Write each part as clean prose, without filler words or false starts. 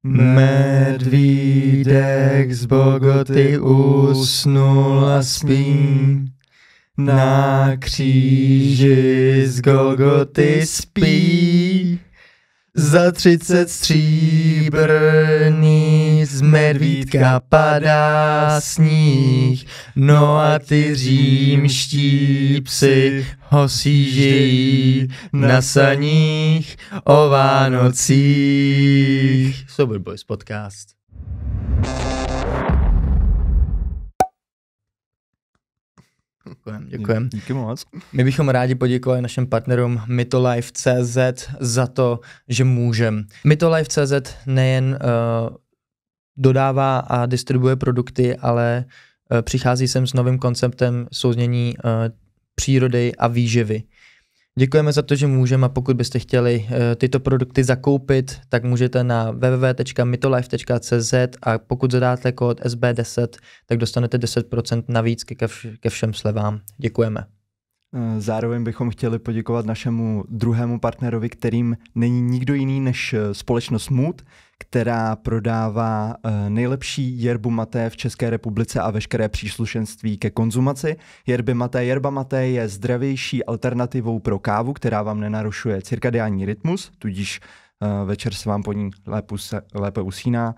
Medvídek z Bogoty usnul a spí, na kříži z Golgoty spí. Za 30 stříbrný z medvídka padá sníh, no a ty římští psi ho sížejí na saních o Vánocích. Sober Boys podcast. Děkujem. Díky moc. My bychom rádi poděkovali našim partnerům Mytolife.cz za to, že můžem. Mytolife.cz nejen dodává a distribuuje produkty, ale přichází sem s novým konceptem souznění přírody a výživy. Děkujeme za to, že můžeme, a pokud byste chtěli tyto produkty zakoupit, tak můžete na www.mytolife.cz a pokud zadáte kód SB10, tak dostanete 10% navíc ke všem slevám. Děkujeme. Zároveň bychom chtěli poděkovat našemu druhému partnerovi, kterým není nikdo jiný než společnost Mood, která prodává nejlepší yerbu maté v České republice a veškeré příslušenství ke konzumaci. Yerba maté je zdravější alternativou pro kávu, která vám nenarušuje cirkadiální rytmus, tudíž večer se vám po ní lépe usíná.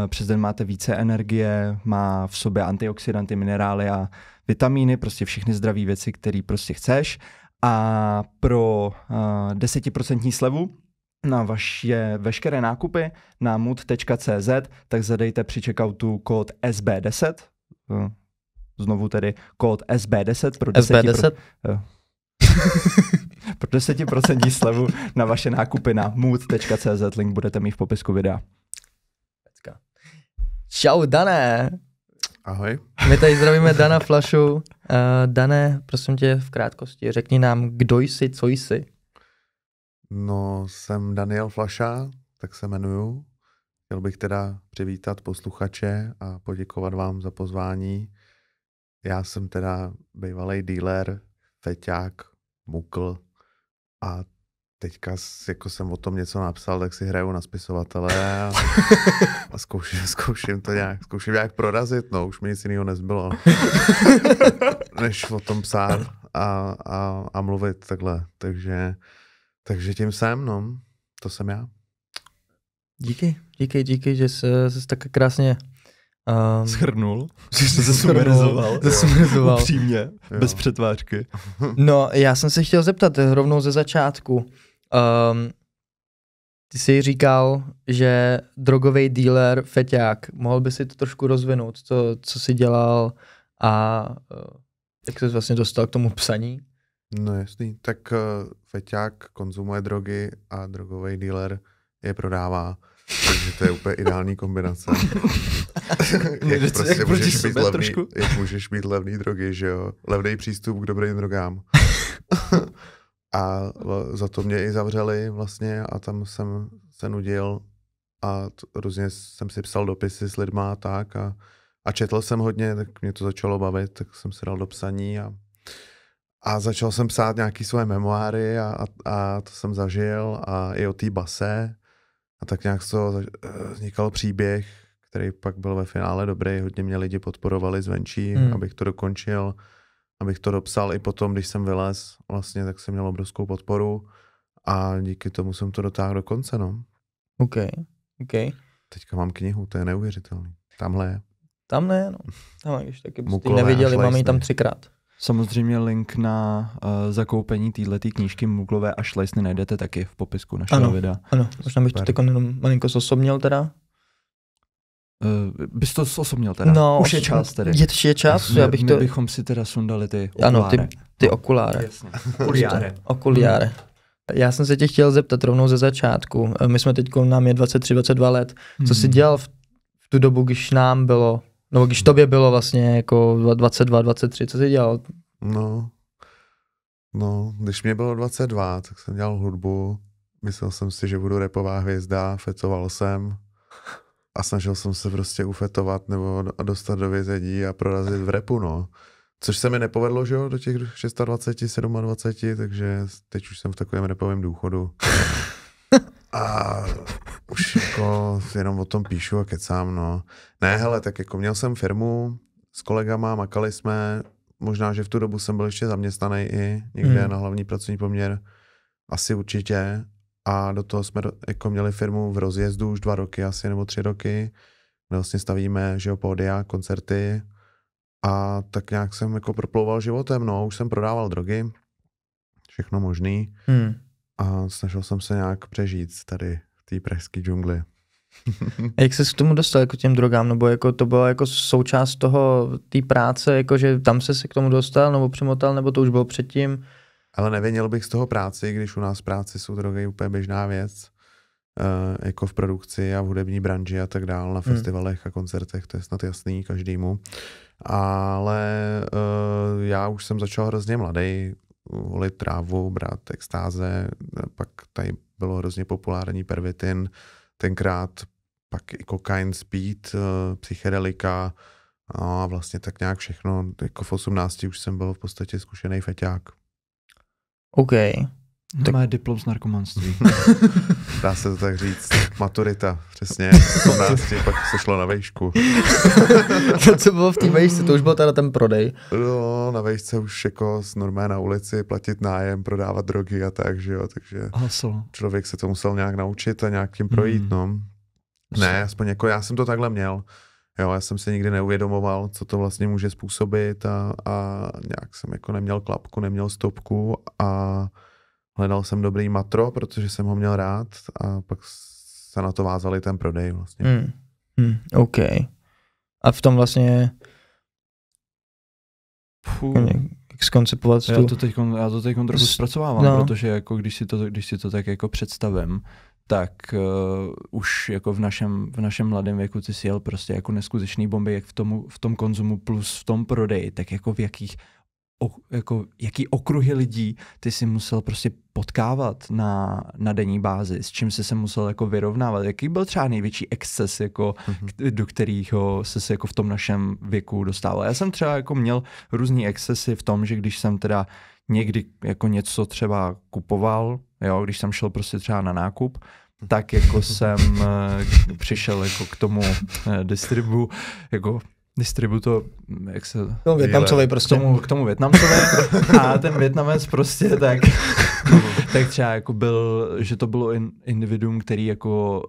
Přes den máte více energie, má v sobě antioxidanty, minerály a vitamíny, prostě všechny zdravé věci, které prostě chceš. A pro 10% slevu na vaše veškeré nákupy na mood.cz, tak zadejte při checkoutu kód SB10. Znovu tedy kód SB10 pro 10%. Pro 10% slevu na vaše nákupy na mood.cz. Link budete mít v popisku videa. Čau, Dané. Ahoj. My tady zdravíme Dana Flašu. Dané, prosím tě v krátkosti, řekni nám, kdo jsi, co jsi. No, jsem Daniel Flaša, tak se jmenuju. Chtěl bych teda přivítat posluchače a poděkovat vám za pozvání. Já jsem teda bývalý dealer, feťák, mukl a teďka jako jsem o tom něco napsal, tak si hraju na spisovatele a zkouším nějak prorazit, no, už mi nic jiného nezbylo, než o tom psát a mluvit takhle, takže tím jsem, no, to jsem já. Díky, že jsi tak krásně Shrnul. Zesumerizoval. Upřímně, bez přetvářky. No, já jsem se chtěl zeptat rovnou ze začátku. Ty jsi říkal, že drogový dealer, feťák, mohl by si to trošku rozvinout, co jsi dělal a jak jsi vlastně dostal k tomu psaní? No jasný, tak feťák konzumuje drogy a drogový dealer je prodává. Takže to je úplně ideální kombinace. Jak můžeš mít levný drogy, že jo? Levný přístup k dobrým drogám. A za to mě i zavřeli vlastně a tam jsem se nudil a různě jsem si psal dopisy s lidma a tak a četl jsem hodně, tak mě to začalo bavit, tak jsem se dal do psaní a začal jsem psát nějaký svoje memoáry a to jsem zažil a i o té base. A tak nějak z toho vznikal příběh, který pak byl ve finále dobrý. Hodně mě lidi podporovali zvenčí, abych to dokončil, abych to dopsal. I potom, když jsem vylez, vlastně, tak jsem měl obrovskou podporu a díky tomu jsem to dotáhl do konce. No. OK. Teďka mám knihu, to je neuvěřitelný. Tamhle je. Tamhle, no. Tamhle, když taky byste ji neviděli, máme ji tam 3krát. Samozřejmě link na zakoupení této knížky Muglové a šlejsny najdete taky v popisku našeho videa. Ano, možná bych to teď jenom malinko zosobnil teda. Bys to zosobnil teda? No, už je čas tedy. Je čas, my bychom si teda sundali ty okuláry. Ano, ty okuláry. Jasně. Okuliáre. Já jsem se tě chtěl zeptat rovnou ze začátku. My jsme teď, nám je 23-22 let. Co jsi dělal v tu dobu, když nám bylo, nebo když tobě bylo vlastně jako 22-23, co jsi dělal? No, když mě bylo 22, tak jsem dělal hudbu. Myslel jsem si, že budu rapová hvězda, fetoval jsem a snažil jsem se prostě ufetovat nebo dostat do vězení a prorazit v rapu, no. Což se mi nepovedlo, že jo, do těch 26, 27, takže teď už jsem v takovém rapovém důchodu. A už jako jenom o tom píšu a kecám, no. Ne, hele, tak jako měl jsem firmu s kolegama, makali jsme, možná, že v tu dobu jsem byl ještě zaměstnaný i někde na hlavní pracovní poměr, asi určitě. A do toho jsme jako měli firmu v rozjezdu už 2 roky, asi nebo 3 roky. My vlastně stavíme, že jo, pódia, koncerty a tak nějak jsem jako proplouval životem, no, už jsem prodával drogy, všechno možný a snažil jsem se nějak přežít tady v té pražské džungli. A jak ses k tomu dostal, jako těm drogám, nebo jako to bylo jako součást toho, té práce, jako že tam se k tomu dostal, nebo přimotal, nebo to už bylo předtím? Ale nevěděl bych z toho práci, když u nás v práci jsou drogy úplně běžná věc, jako v produkci a v hudební branži a tak dál, na festivalech a koncertech, to je snad jasný každému. Ale já už jsem začal hrozně mladý, volit trávu, brát extáze, pak tady bylo hrozně populární pervitin, tenkrát pak i kokain, speed, psychedelika, no a vlastně tak nějak všechno, jako v 18 už jsem byl v podstatě zkušený feťák. OK. Tak... Má diplom z narkomanství. Dá se to tak říct. Maturita, přesně. 18, pak se šlo na vejšku. To, co bylo v té vejšce, to už byl teda ten prodej. No, na vejšce už jako s normé na ulici, platit nájem, prodávat drogy a tak, že jo, takže člověk se to musel nějak naučit a nějak tím projít, no. Ne, aspoň jako já jsem to takhle měl. Jo, já jsem se nikdy neuvědomoval, co to vlastně může způsobit a nějak jsem jako neměl klapku, neměl stopku a hledal jsem dobrý matro, protože jsem ho měl rád a pak se na to vázali ten prodej vlastně. OK. A v tom vlastně jak zkoncepovat já to teď trochu zpracovávám, protože jako když si to tak jako představím, tak už jako v našem mladém věku ty si jel prostě jako neskutečný bomby, jak v tom konzumu plus v tom prodeji, tak jako jaký okruhy lidí ty si musel prostě potkávat na denní bázi, s čím jsi se musel jako vyrovnávat. Jaký byl třeba největší exces, jako, do kterého se jako v tom našem věku dostával? Já jsem třeba jako měl různý excesy v tom, že když jsem teda někdy jako něco třeba kupoval, jo, když jsem šel prostě třeba na nákup, tak jako jsem přišel jako k tomu distributor, jak se... No, Vietnamcovi prostě. K tomu Vietnamcovi a ten Vietnamec prostě tak třeba jako že to bylo individuum, který jako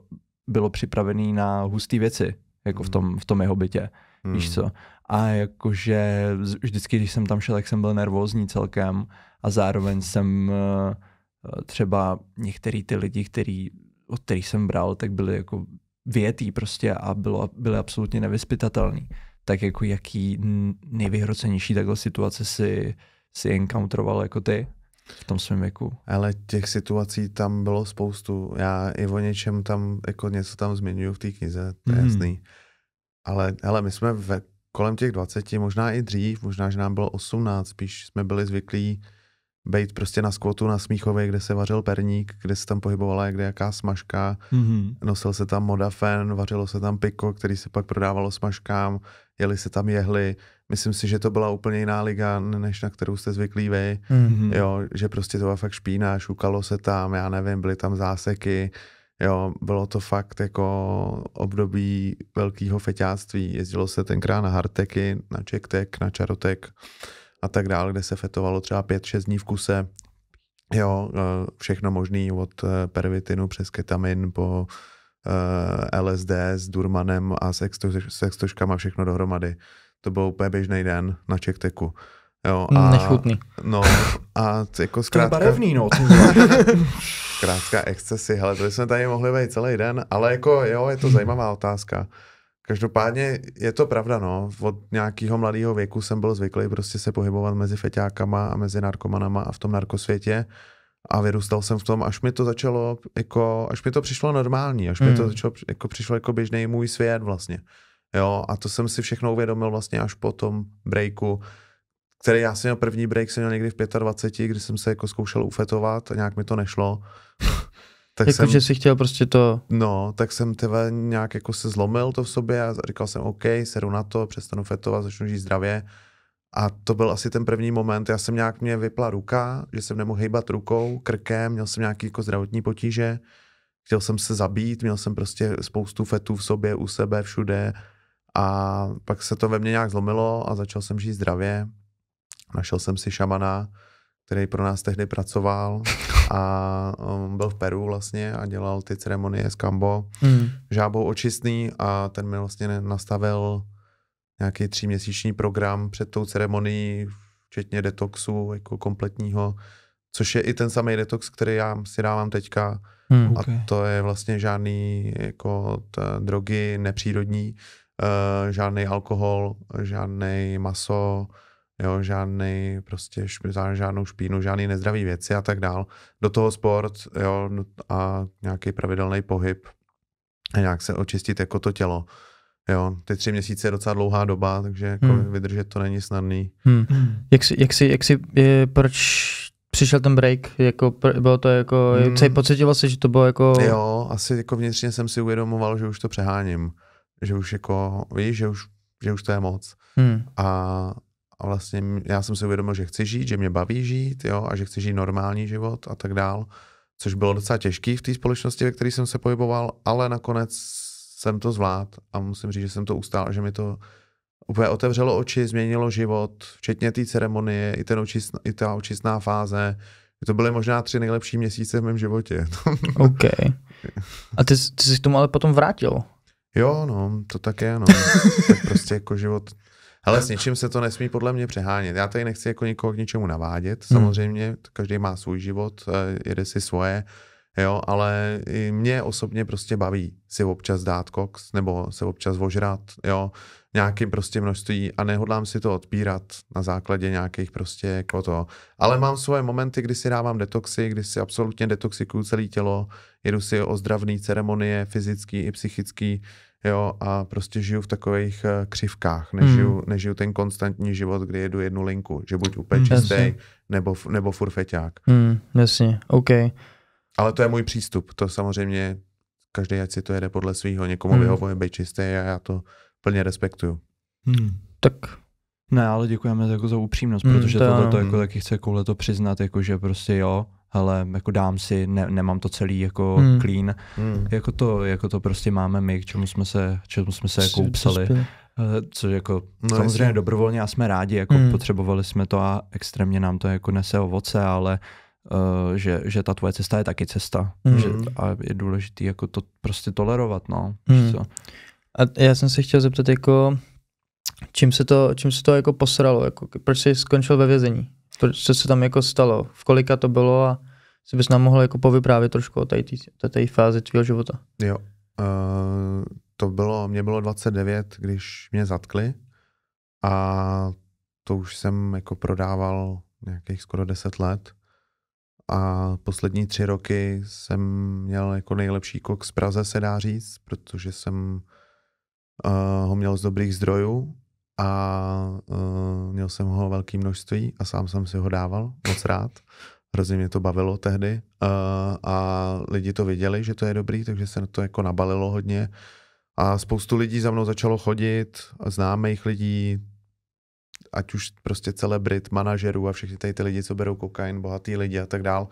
bylo připravený na hustý věci, jako v tom jeho bytě, víš co. A jakože vždycky, když jsem tam šel, tak jsem byl nervózní celkem a zároveň jsem třeba některý ty lidi, od kterých jsem bral, tak byli jako větý prostě a byli absolutně nevyzpytatelný. Tak jako jaký nejvyhrocenější takhle situace si encounteroval jako ty v tom svém věku? Ale těch situací tam bylo spoustu. Já i o něčem tam, jako něco tam zmiňuju v té knize, to je jasný. Ale my jsme kolem těch 20, možná i dřív, možná, že nám bylo 18, spíš jsme byli zvyklí bejt prostě na skvotu na Smíchově, kde se vařil perník, kde se tam pohybovala jaká smažka, nosil se tam modafen, vařilo se tam piko, který se pak prodávalo smažkám, jeli se tam jehly. Myslím si, že to byla úplně jiná liga, než na kterou jste zvyklí vy. Jo, že prostě to byla fakt špína, šukalo se tam, já nevím, byly tam záseky, jo, bylo to fakt jako období velkého feťáctví. Jezdilo se tenkrát na hardteky, na checktek, na čarotek a tak dále, kde se fetovalo třeba 5-6 dní v kuse. Jo, všechno možný od pervitinu přes ketamin po LSD s Durmanem a sextoškama, všechno dohromady. To byl úplně běžný den na checkteku. Jo, nechutný. No a jako zkrátka... To je barevný, no. Zkrátka excesy, hele, to jsme tady mohli být celý den, ale jako jo, je to zajímavá otázka. Každopádně je to pravda, no. Od nějakého mladého věku jsem byl zvyklý prostě se pohybovat mezi feťákama a mezi narkomanama a v tom narkosvětě a vyrůstal jsem v tom, až mi to začalo jako, až mi to přišlo normální, až mi to začalo, jako přišlo jako běžný můj svět vlastně. Jo, a to jsem si všechno uvědomil vlastně až po tom breaku, který já jsem měl první break, jsem měl někdy v 25, kdy jsem se jako zkoušel ufetovat a nějak mi to nešlo. Tak jako, že jsi chtěl prostě to... No, tak jsem tebe nějak jako se zlomil to v sobě a říkal jsem OK, seru na to, přestanu fetovat, začnu žít zdravě. A to byl asi ten první moment, já jsem nějak, mě vypla ruka, že jsem nemohl hejbat rukou, krkem, měl jsem nějaký jako zdravotní potíže, chtěl jsem se zabít, měl jsem prostě spoustu fetů v sobě, u sebe, všude a pak se to ve mně nějak zlomilo a začal jsem žít zdravě. Našel jsem si šamana, který pro nás tehdy pracoval a on byl v Peru vlastně a dělal ty ceremonie s Kambo, žábou očistný a ten mi vlastně nastavil nějaký 3měsíční program před tou ceremonií, včetně detoxu jako kompletního, což je i ten samý detox, který já si dávám teďka. Okay. A to je vlastně žádný jako drogy nepřírodní, žádný alkohol, žádný maso, jo, žádný prostě žádnou špínu, žádný nezdravý věci a tak dál. Do toho sport, jo, a nějaký pravidelný pohyb a nějak se očistit jako to tělo. Jo, ty 3 měsíce je docela dlouhá doba, takže jako vydržet to není snadný. Proč přišel ten break? Jako, bylo to jako, pocitoval jsi, že to bylo jako... Jo, asi jako vnitřně jsem si uvědomoval, že už to přeháním. Že už jako, víš, že už to je moc. A vlastně já jsem si uvědomil, že chci žít, že mě baví žít, jo, a že chci žít normální život a tak dál. Což bylo docela těžký v té společnosti, ve které jsem se pohyboval, ale nakonec jsem to zvládl a musím říct, že jsem to ustál, že mi to úplně otevřelo oči, změnilo život, včetně té ceremonie, i ta očistná fáze. To byly možná 3 nejlepší měsíce v mém životě. OK. A ty jsi k tomu ale potom vrátil? Jo, no, to tak je, no. Tak prostě jako život. Hele, s ničím se to nesmí podle mě přehánět. Já tady nechci jako nikoho k ničemu navádět, samozřejmě, každý má svůj život, jede si svoje, jo, ale i mě osobně prostě baví si občas dát koks, nebo se občas ožrat, jo, nějakým prostě množství a nehodlám si to odpírat na základě nějakých prostě jako to. Ale mám svoje momenty, kdy si dávám detoxy, kdy si absolutně detoxikuju celé tělo, jedu si ozdravné ceremonie, fyzický i psychický, jo, a prostě žiju v takových křivkách, nežiju ten konstantní život, kdy jedu jednu linku, že buď úplně čistý, nebo furt feťák. Jasně, OK. Ale to je můj přístup, to samozřejmě každý ať si to jede podle svýho, někomu vyhovuje být čistý a já to plně respektuju. Tak. Ne, ale děkujeme jako za upřímnost, protože tohle jako taky chce Koule to přiznat, jako že prostě jo, hele, jako dám si, nemám to celý jako clean, jako to prostě máme my, k čemu jsme se jako upsali, což jako samozřejmě dobrovolně a jsme rádi, jako potřebovali jsme to a extrémně nám to jako nese ovoce, ale že ta tvoje cesta je taky cesta a je důležitý jako to prostě tolerovat, no. A já jsem se chtěl zeptat, jako, čím se to jako posralo, jako, proč jsi skončil ve vězení? Co se tam jako stalo? V kolika to bylo a si bys nám mohl jako povyprávět trošku o té fázi tvýho života? Jo, mě bylo 29, když mě zatkli a to už jsem jako prodával nějakých skoro 10 let. A poslední 3 roky jsem měl jako nejlepší koks v Praze, se dá říct, protože jsem ho měl z dobrých zdrojů a měl jsem ho velké množství a sám jsem si ho dával moc rád. Hrozně mě to bavilo tehdy a lidi to viděli, že to je dobrý, takže se to jako nabalilo hodně. A spoustu lidí za mnou začalo chodit, známých lidí, ať už prostě celebrit, manažerů a všechny tady ty lidi, co berou kokain, bohatý lidi a tak dál.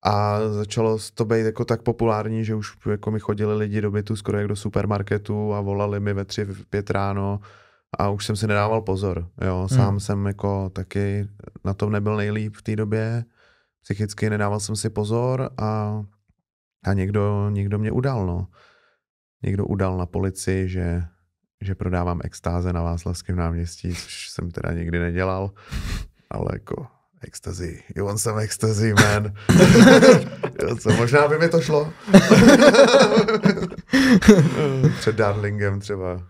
A začalo to být jako tak populární, že už jako mi chodili lidi do bytu skoro jak do supermarketu a volali mi ve 3, v 5 ráno a už jsem si nedával pozor. Jo. Sám jsem jako taky na tom nebyl nejlíp v té době. Psychicky nedával jsem si pozor a někdo mě udal. No. Někdo udal na policii, že prodávám extáze na Václavském náměstí, což jsem teda nikdy nedělal, ale jako ecstasy, you want some ecstasy, man. Co, možná by mi to šlo. Před Darlingem třeba.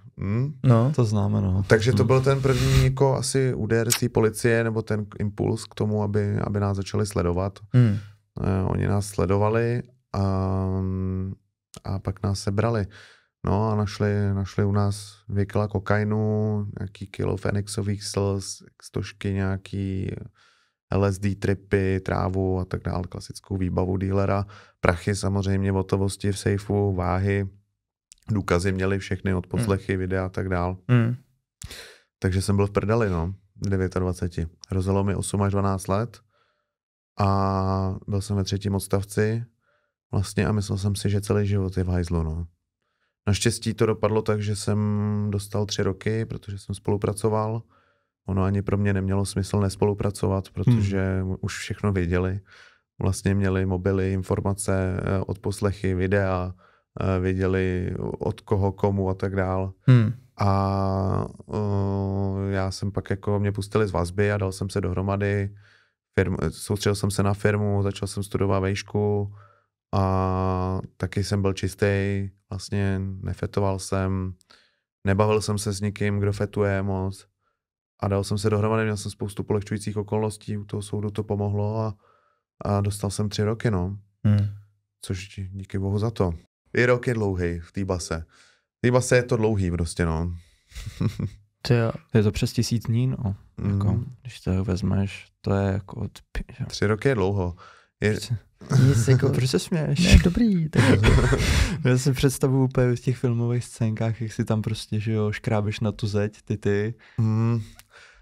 No, to známe, no. Takže to byl ten první jako asi úder té policie, nebo ten impuls k tomu, aby nás začali sledovat. Oni nás sledovali a pak nás sebrali. No a našli u nás 2 kila kokainu, nějaký kilo fenixových slz, stožky, nějaký LSD tripy, trávu a tak dále, klasickou výbavu dílera, prachy samozřejmě, hotovosti v sejfu, váhy, důkazy měli všechny, odposlechy, videa a tak dále. Takže jsem byl v prdeli, no, 29. Hrozilo mi 8 až 12 let a byl jsem ve 3. odstavci vlastně a myslel jsem si, že celý život je v hajzlu, no. Naštěstí to dopadlo tak, že jsem dostal 3 roky, protože jsem spolupracoval. Ono ani pro mě nemělo smysl nespolupracovat, protože už všechno věděli. Vlastně měli mobily, informace, odposlechy, videa, věděli od koho, komu a tak dál. A já jsem pak jako, mě pustili z vazby a dal jsem se dohromady. Soustředil jsem se na firmu, začal jsem studovat vejšku a taky jsem byl čistý, vlastně nefetoval jsem, nebavil jsem se s nikým, kdo fetuje moc a dal jsem se dohromady, měl jsem spoustu polehčujících okolností, u toho soudu to pomohlo a dostal jsem 3 roky, no. Což díky bohu za to. I rok je dlouhý v té base. V té base je to dlouhý prostě, no. Je to přes 1000 dní, no. Jako, když to vezmeš, to je jako... 3 roky je dlouho. Proč se směješ? Ne, dobrý. Já si představuji úplně v těch filmových scénkách, jak si tam prostě, že jo, škrábeš na tu zeď, ty.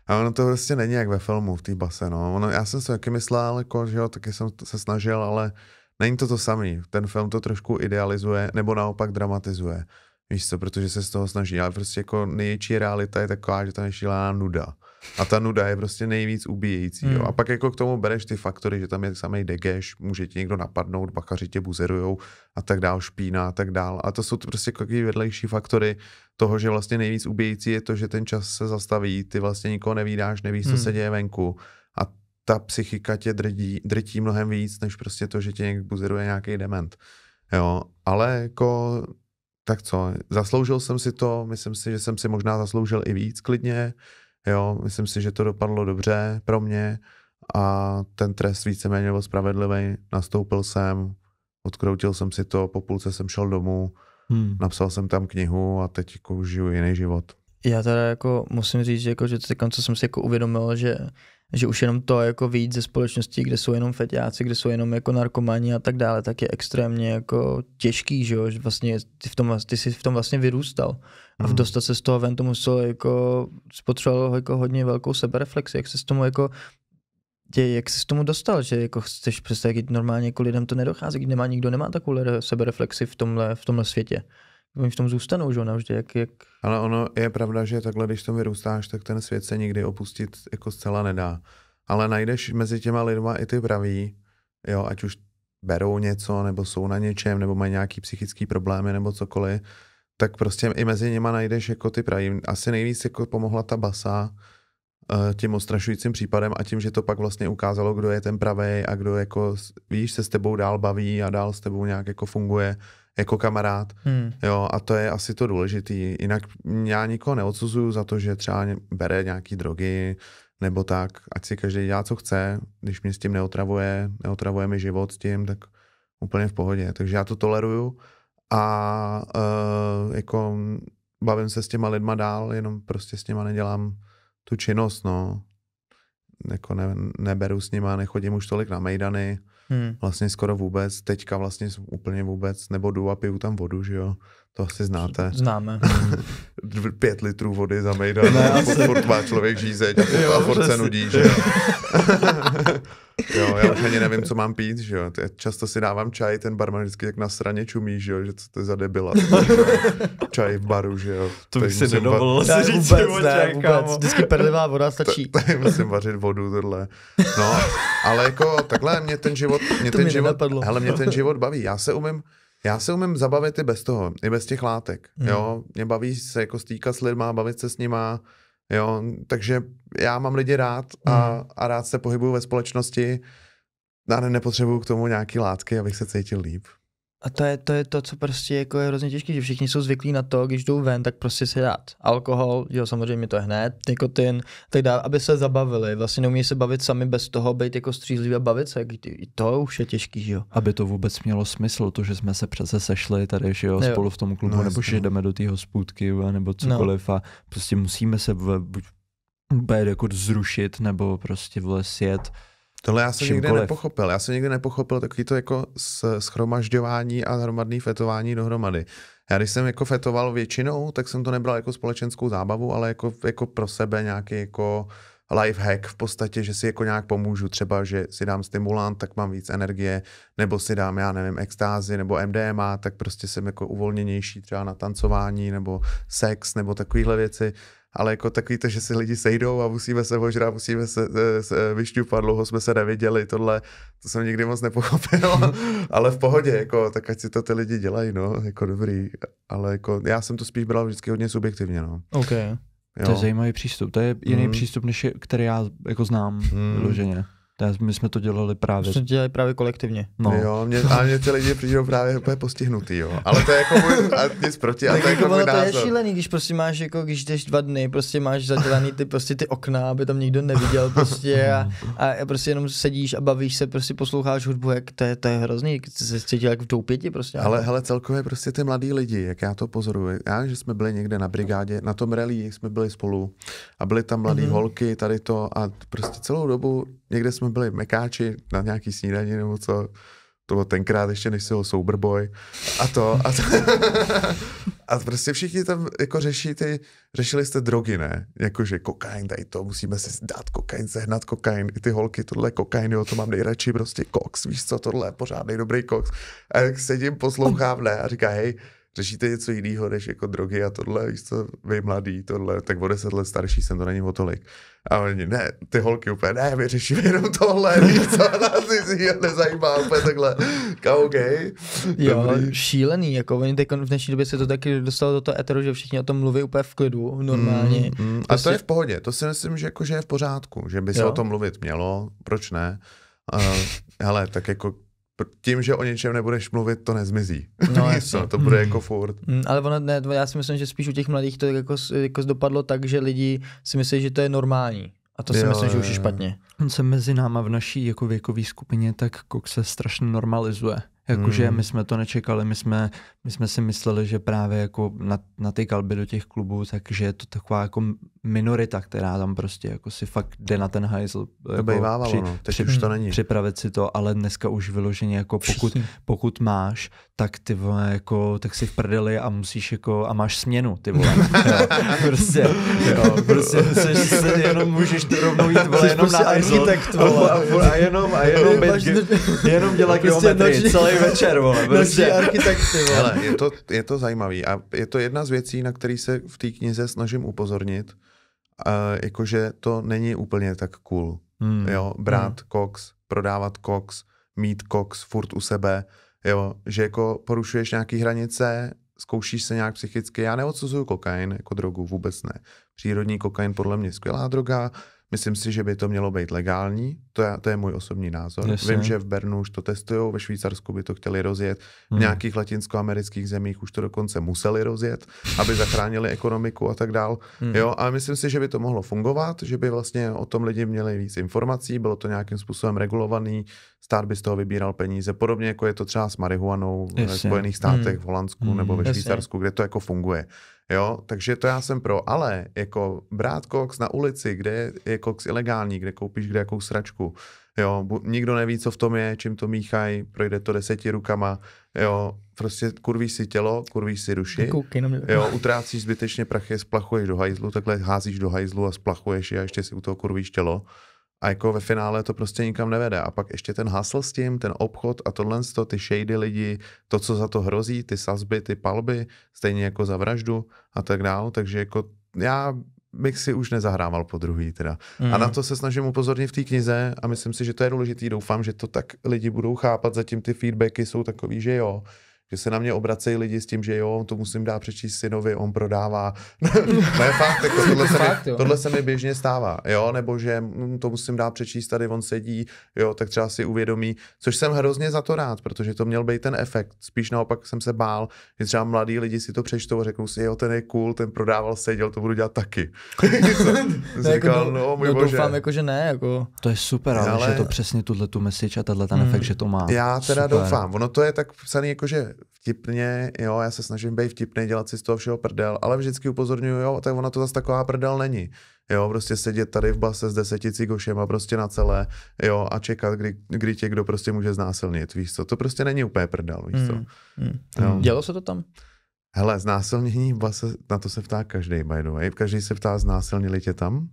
A ono to prostě není jak ve filmu v té base, no. Já jsem si taky myslel, jako, že jo, taky jsem se snažil, ale není to samý. Ten film to trošku idealizuje, nebo naopak dramatizuje. Víš co, protože se z toho snaží, ale prostě jako největší realita je taková, že tam je šílená nuda. A ta nuda je prostě nejvíc ubíjející. Jo. A pak jako k tomu bereš ty faktory, že tam je samej degeš, může tě někdo napadnout, bachaři tě buzerujou a tak dál, špína a tak dál. A to jsou prostě takový vedlejší faktory toho, že vlastně nejvíc ubíjející je to, že ten čas se zastaví, ty vlastně nikoho nevídáš, nevíš, co se děje venku. A ta psychika tě drtí mnohem víc, než prostě to, že tě někdo buzeruje nějaký dement. Jo, ale jako... Tak co, zasloužil jsem si to, myslím si, že jsem si možná zasloužil i víc klidně, jo, myslím si, že to dopadlo dobře pro mě a ten trest víceméně byl spravedlivý, nastoupil jsem, odkroutil jsem si to, po půlce jsem šel domů, napsal jsem tam knihu a teď jako už žiju jiný život. Já teda jako musím říct, že, jako, že co jsem si jako uvědomil, že už jenom to jako vyjít ze společnosti, kde jsou jenom feťáci, kde jsou jenom jako narkomani a tak dále, tak je extrémně jako těžký, že jo, že vlastně ty jsi v tom vlastně vyrůstal a dostat se z toho ven to muselo jako, spotřebovalo jako hodně velkou sebereflexi, jak se z tomu jako, jak jsi s tomu dostal, že jako chceš představit, normálně jako lidem to nedochází, když nikdo nemá takovou sebereflexi v tomhle světě. Oni v tom zůstanou, že navždy, jak... Ale ono je pravda, že takhle, když to vyrůstáš, tak ten svět se nikdy opustit jako zcela nedá. Ale najdeš mezi těma lidma i ty praví, jo, ať už berou něco, nebo jsou na něčem, nebo mají nějaký psychický problémy, nebo cokoliv, tak prostě i mezi nima najdeš jako ty praví. Asi nejvíc jako pomohla ta basa tím ostrašujícím případem a tím, že to pak vlastně ukázalo, kdo je ten pravej a kdo jako, víš, se s tebou dál baví a dál s tebou nějak jako funguje jako kamarád, jo, a to je asi to důležitý. Jinak já nikoho neodsuzuju za to, že třeba bere nějaký drogy, nebo tak, ať si každý dělá, co chce, když mě s tím neotravuje mi život s tím, tak úplně v pohodě. Takže já to toleruju a jako bavím se s těma lidma dál, jenom prostě s nima nedělám tu činnost, no. Jako neberu s nima, nechodím už tolik na mejdany, vlastně skoro vůbec, teďka vlastně úplně vůbec, nebo jdu a piju tam vodu, že jo, to asi znáte. Známe. 5 litrů vody za mejdan, furt má člověk žízeň a furt se nudí, že jo. Jo, já už ani nevím, co mám pít, že jo, často si dávám čaj, ten barman vždycky jak na straně čumí, že jo, že co to je za debila. Čaj v baru, že jo. To bych si nedovolil si říct vůbec. Vždycky perlivá voda stačí. Tady musím vařit vodu, tohle. No, ale jako takhle mě ten život baví. Já se umím zabavit i bez toho, i bez těch látek, jo. Mě baví se jako stýkat s lidma, bavit se s nima, jo, takže já mám lidi rád a rád se pohybuju ve společnosti a nepotřebuju k tomu nějaký látky, abych se cítil líp. A to je to, co prostě jako je hrozně těžké, že všichni jsou zvyklí na to, když jdou ven, tak prostě si dát alkohol, jo, samozřejmě to je hned, nikotin, tak dále, aby se zabavili. Vlastně neumí se bavit sami bez toho, být jako střízlivý a bavit se, i to už je těžký, že jo. Aby to vůbec mělo smysl, to, že jsme se přece sešli tady, že jo, spolu v tom klubu, no, nebo že jdeme do té hospůdky, nebo cokoliv a prostě musíme se buď jako zrušit, nebo prostě sjet. Tohle já jsem nikdy nepochopil. Já jsem nikdy nepochopil takový to jako shromažďování a hromadný fetování dohromady. Já když jsem jako fetoval většinou, tak jsem to nebral jako společenskou zábavu, ale jako pro sebe nějaký jako life hack v podstatě, že si jako nějak pomůžu, třeba, že si dám stimulant, tak mám víc energie, nebo si dám, já nevím, extázi, nebo MDMA, tak prostě jsem jako uvolněnější třeba na tancování, nebo sex, nebo takovýhle věci. Ale jako takový to, že si lidi sejdou a musíme se ožrat, musíme se vyšťupat, dlouho jsme se neviděli, tohle, to jsem nikdy moc nepochopil, ale v pohodě, jako, tak ať si to ty lidi dělají, no, jako dobrý, ale jako já jsem to spíš bral vždycky hodně subjektivně, no. Okay. To je zajímavý přístup, to je jiný přístup, než který já jako znám vyloženě. My jsme to dělali právě. My jsme to dělali právě kolektivně. No. Jo, mě ty lidi přijdou právě úplně postihnutý, jo. Ale to je jako můj, a nic proti, a to je jako můj názor. To je šílený, když prostě máš, jako když jdeš 2 dny, prostě máš zadělaný ty okna, aby tam nikdo neviděl prostě a prostě jenom sedíš a bavíš se, prostě posloucháš hudbu, jak to je hrozný, se cítil jak v doupěti prostě. Ale hele, celkově prostě ty mladí lidi, jak já to pozoruji, že jsme byli někde na brigádě, na tom rally jsme byli spolu a byly tam mladý holky, tady to a prostě celou dobu někde jsme byli mekáči na nějaký snídani nebo co, to bylo tenkrát ještě než si ho Soberboy a prostě všichni tam jako řešili jste drogy, ne? Jakože kokain, tady to, musíme si dát kokain, sehnat kokain, i ty holky, tohle kokain, jo, to mám nejradši, prostě koks, víš co, tohle je pořádnej dobrý koks. A jak sedím, poslouchám, ne, a říká, hej, řešíte něco jiného než jako drogy a tohle, víš co, vy mladý, tohle, tak o 10 let starší jsem, to není o tolik. A oni, ne, ty holky úplně, ne, my řešíme jenom tohle, víš co, nás si nezajímá, úplně takhle, okay. Jo, šílený, jako oni teď v dnešní době se to taky dostalo do toho eteru, že všichni o tom mluví úplně v klidu, normálně. A to je v pohodě, to si myslím, že jako, že je v pořádku, že by se o tom mluvit mělo, proč ne? Hele, tak jako tím, že o něčem nebudeš mluvit, to nezmizí. No, to bude jako furt. Ale ono, ne, já si myslím, že spíš u těch mladých to jako dopadlo tak, že lidi si myslí, že to je normální. A to si myslím, že už je špatně. On se mezi náma v naší jako věkové skupině tak koks se strašně normalizuje. Jakože my jsme to nečekali, my jsme si mysleli, že právě jako na ty kalby do těch klubů, takže je to taková jako minorita, která tam prostě jako si fakt jde na ten hajzl. Teď už to není. Připravit si to, ale dneska už vyloženě jako pokud máš, tak ty vole jako, tak si v prdeli a musíš jako, a máš směnu, ty vole. prostě jenom můžeš to rovnou jít, vole, jenom na hajzl. A jenom dělat geometrii, celý večer, vole. Prostě architekty, vole. Hele, je to zajímavý a je to jedna z věcí, na který se v té knize snažím upozornit, jakože to není úplně tak cool. Jo, brát koks, prodávat koks, mít koks furt u sebe, jo, že jako porušuješ nějaký hranice, zkoušíš se nějak psychicky. Já neodsuzuju kokain jako drogu, vůbec ne. Přírodní kokain podle mě skvělá droga. Myslím si, že by to mělo být legální, to je můj osobní názor. Jasně. Vím, že v Bernu už to testujou, ve Švýcarsku by to chtěli rozjet, v nějakých latinskoamerických zemích už to dokonce museli rozjet, aby zachránili ekonomiku a tak dál. Jo, ale myslím si, že by to mohlo fungovat, že by vlastně o tom lidi měli víc informací, bylo to nějakým způsobem regulovaný, stát by z toho vybíral peníze, podobně jako je to třeba s marihuanou ve Spojených státech, v Holandsku nebo ve Švýcarsku, kde to jako funguje. Jo, takže to já jsem pro, ale jako brát koks na ulici, kde je koks ilegální, kde koupíš kde jakou sračku, jo, nikdo neví, co v tom je, čím to míchají, projde to 10 rukama, jo, prostě kurvíš si tělo, kurvíš si duši, jo, utrácíš zbytečně prachy, splachuješ do hajzlu, takhle házíš do hajzlu a splachuješ a ještě si u toho kurvíš tělo. A jako ve finále to prostě nikam nevede. A pak ještě ten hustle s tím, ten obchod a tohle, ty shady lidi, to, co za to hrozí, ty sazby, ty palby, stejně jako za vraždu a tak dál. Takže jako já bych si už nezahrával po druhý teda. A na to se snažím upozornit v té knize a myslím si, že to je důležitý. Doufám, že to tak lidi budou chápat. Zatím ty feedbacky jsou takový, že jo. Že se na mě obracejí lidi s tím, že jo, to musím dát přečíst synovi, on prodává. Ne, fakt, jako tohle se mi běžně stává, jo, nebo že to musím dát přečíst, tady on sedí, jo, tak třeba si uvědomí, což jsem hrozně za to rád, protože to měl být ten efekt. Spíš naopak jsem se bál, že třeba mladí lidi si to přečtou a řeknou si, jo, ten je cool, ten prodával, seděl, to budu dělat taky. Říkal, no, můj bože. Doufám, jako, že ne, jako. To je super, ale že to přesně tuto message a ten efekt, že to má. Já teda doufám, ono to je tak psaný, jakože vtipně, jo, já se snažím být vtipný, dělat si z toho všeho prdel, ale vždycky upozorňuji, jo, tak ona to zase taková prdel není. Jo, prostě sedět tady v base s 10 cigošema prostě na celé, jo, a čekat, kdy tě kdo prostě může znásilnit, víš co, to prostě není úplně prdel, víš co. Dělo se to tam? Hele, znásilnění, na to se ptá každý, by the way. Každý se ptá, znásilnili tě tam?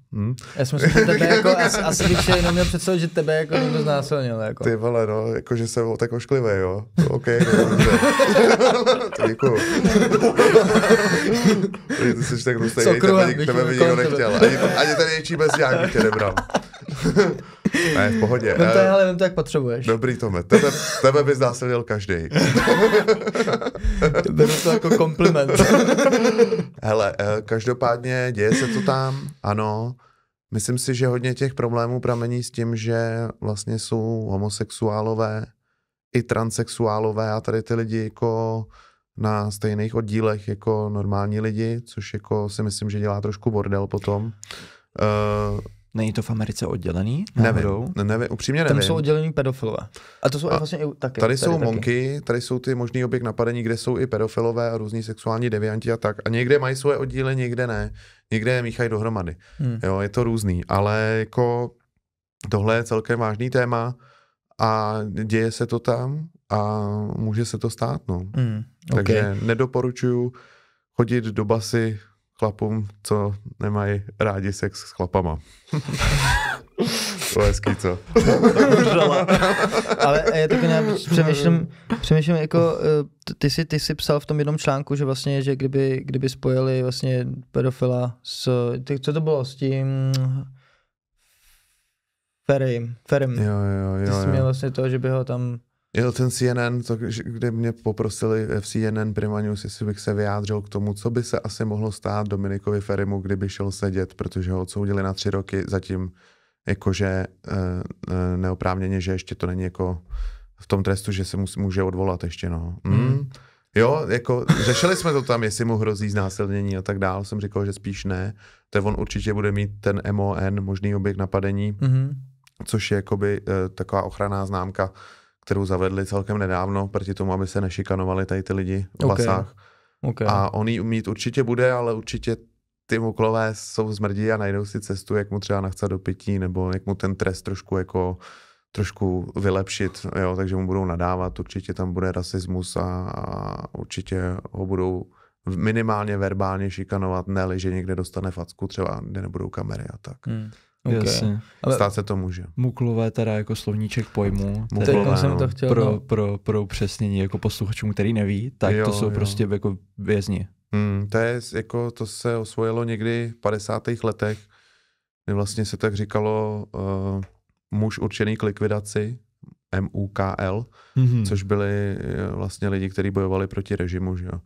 Já jsem si tebe jako, asi bych jenom měl představit, že tebe jako někdo znásilnil. Jako. Ty vole, no, jako že jsem tak ošklivý, jo. OK, dobře. Děkuju. Ty jsi tak hnusnej, tebe by nikdo nechtěl. Ani ten něčí bezďák by tě nebral. Ne, v pohodě. Vem to, ale vem to, jak potřebuješ. Dobrý, Tome, tebe by znásilnil každej. Beru to jako kompliment. Hele, každopádně děje se to tam, ano. Myslím si, že hodně těch problémů pramení s tím, že vlastně jsou homosexuálové i transsexuálové a tady ty lidi jako na stejných oddílech jako normální lidi, což jako si myslím, že dělá trošku bordel potom. Není to v Americe oddělený? Nevím, upřímně nevím. Tam jsou oddělení pedofilové. A to jsou vlastně i taky. Tady jsou monky, tady jsou ty možný objekt napadení, kde jsou i pedofilové a různí sexuální devianti a tak. A někde mají svoje oddíly, někde ne. Někde je míchají dohromady. Jo, je to různý. Ale jako tohle je celkem vážný téma a děje se to tam a může se to stát, no. Takže nedoporučuju chodit do basy chlapům, co nemají rádi sex s chlapama. To je hezký, co? Ale já tak nějak přemýšlím jako, ty jsi psal v tom jednom článku, že vlastně, že kdyby spojili vlastně pedofila s, co to bylo, s tím Ferrym. Jo. Ty jsi měl vlastně to, že by ho tam... Jo, ten CNN, kde mě poprosili v CNN Prima News, jestli bych se vyjádřil k tomu, co by se asi mohlo stát Dominikovi Ferrymu, kdyby šel sedět, protože ho odsoudili na 3 roky, zatím jakože neoprávněně, že ještě to není jako v tom trestu, že se může odvolat ještě, no. Jo, jako řešili jsme to tam, jestli mu hrozí znásilnění a tak dál, jsem říkal, že spíš ne, to on určitě bude mít ten MON, možný objekt napadení, což je jakoby taková ochranná známka, kterou zavedli celkem nedávno, proti tomu, aby se nešikanovali tady ty lidi v basách. Okay. A on jí mít určitě bude, ale určitě ty muklové jsou zmrdí a najdou si cestu, jak mu třeba nachcat do pití, nebo jak mu ten trest trošku vylepšit, jo, takže mu budou nadávat, určitě tam bude rasismus a určitě ho budou minimálně verbálně šikanovat, ne-li, že někde dostane facku třeba, kde nebudou kamery a tak. Jasně. Stát se to může. Muklové teda jako slovníček pojmu. Jsem to chtěl, pro upřesnění jako posluchačům, který neví, tak to jsou prostě jako vězni. To se osvojilo někdy v 50. letech, kdy vlastně se tak říkalo muž určený k likvidaci, MUKL, což byli vlastně lidi, kteří bojovali proti režimu, že jo.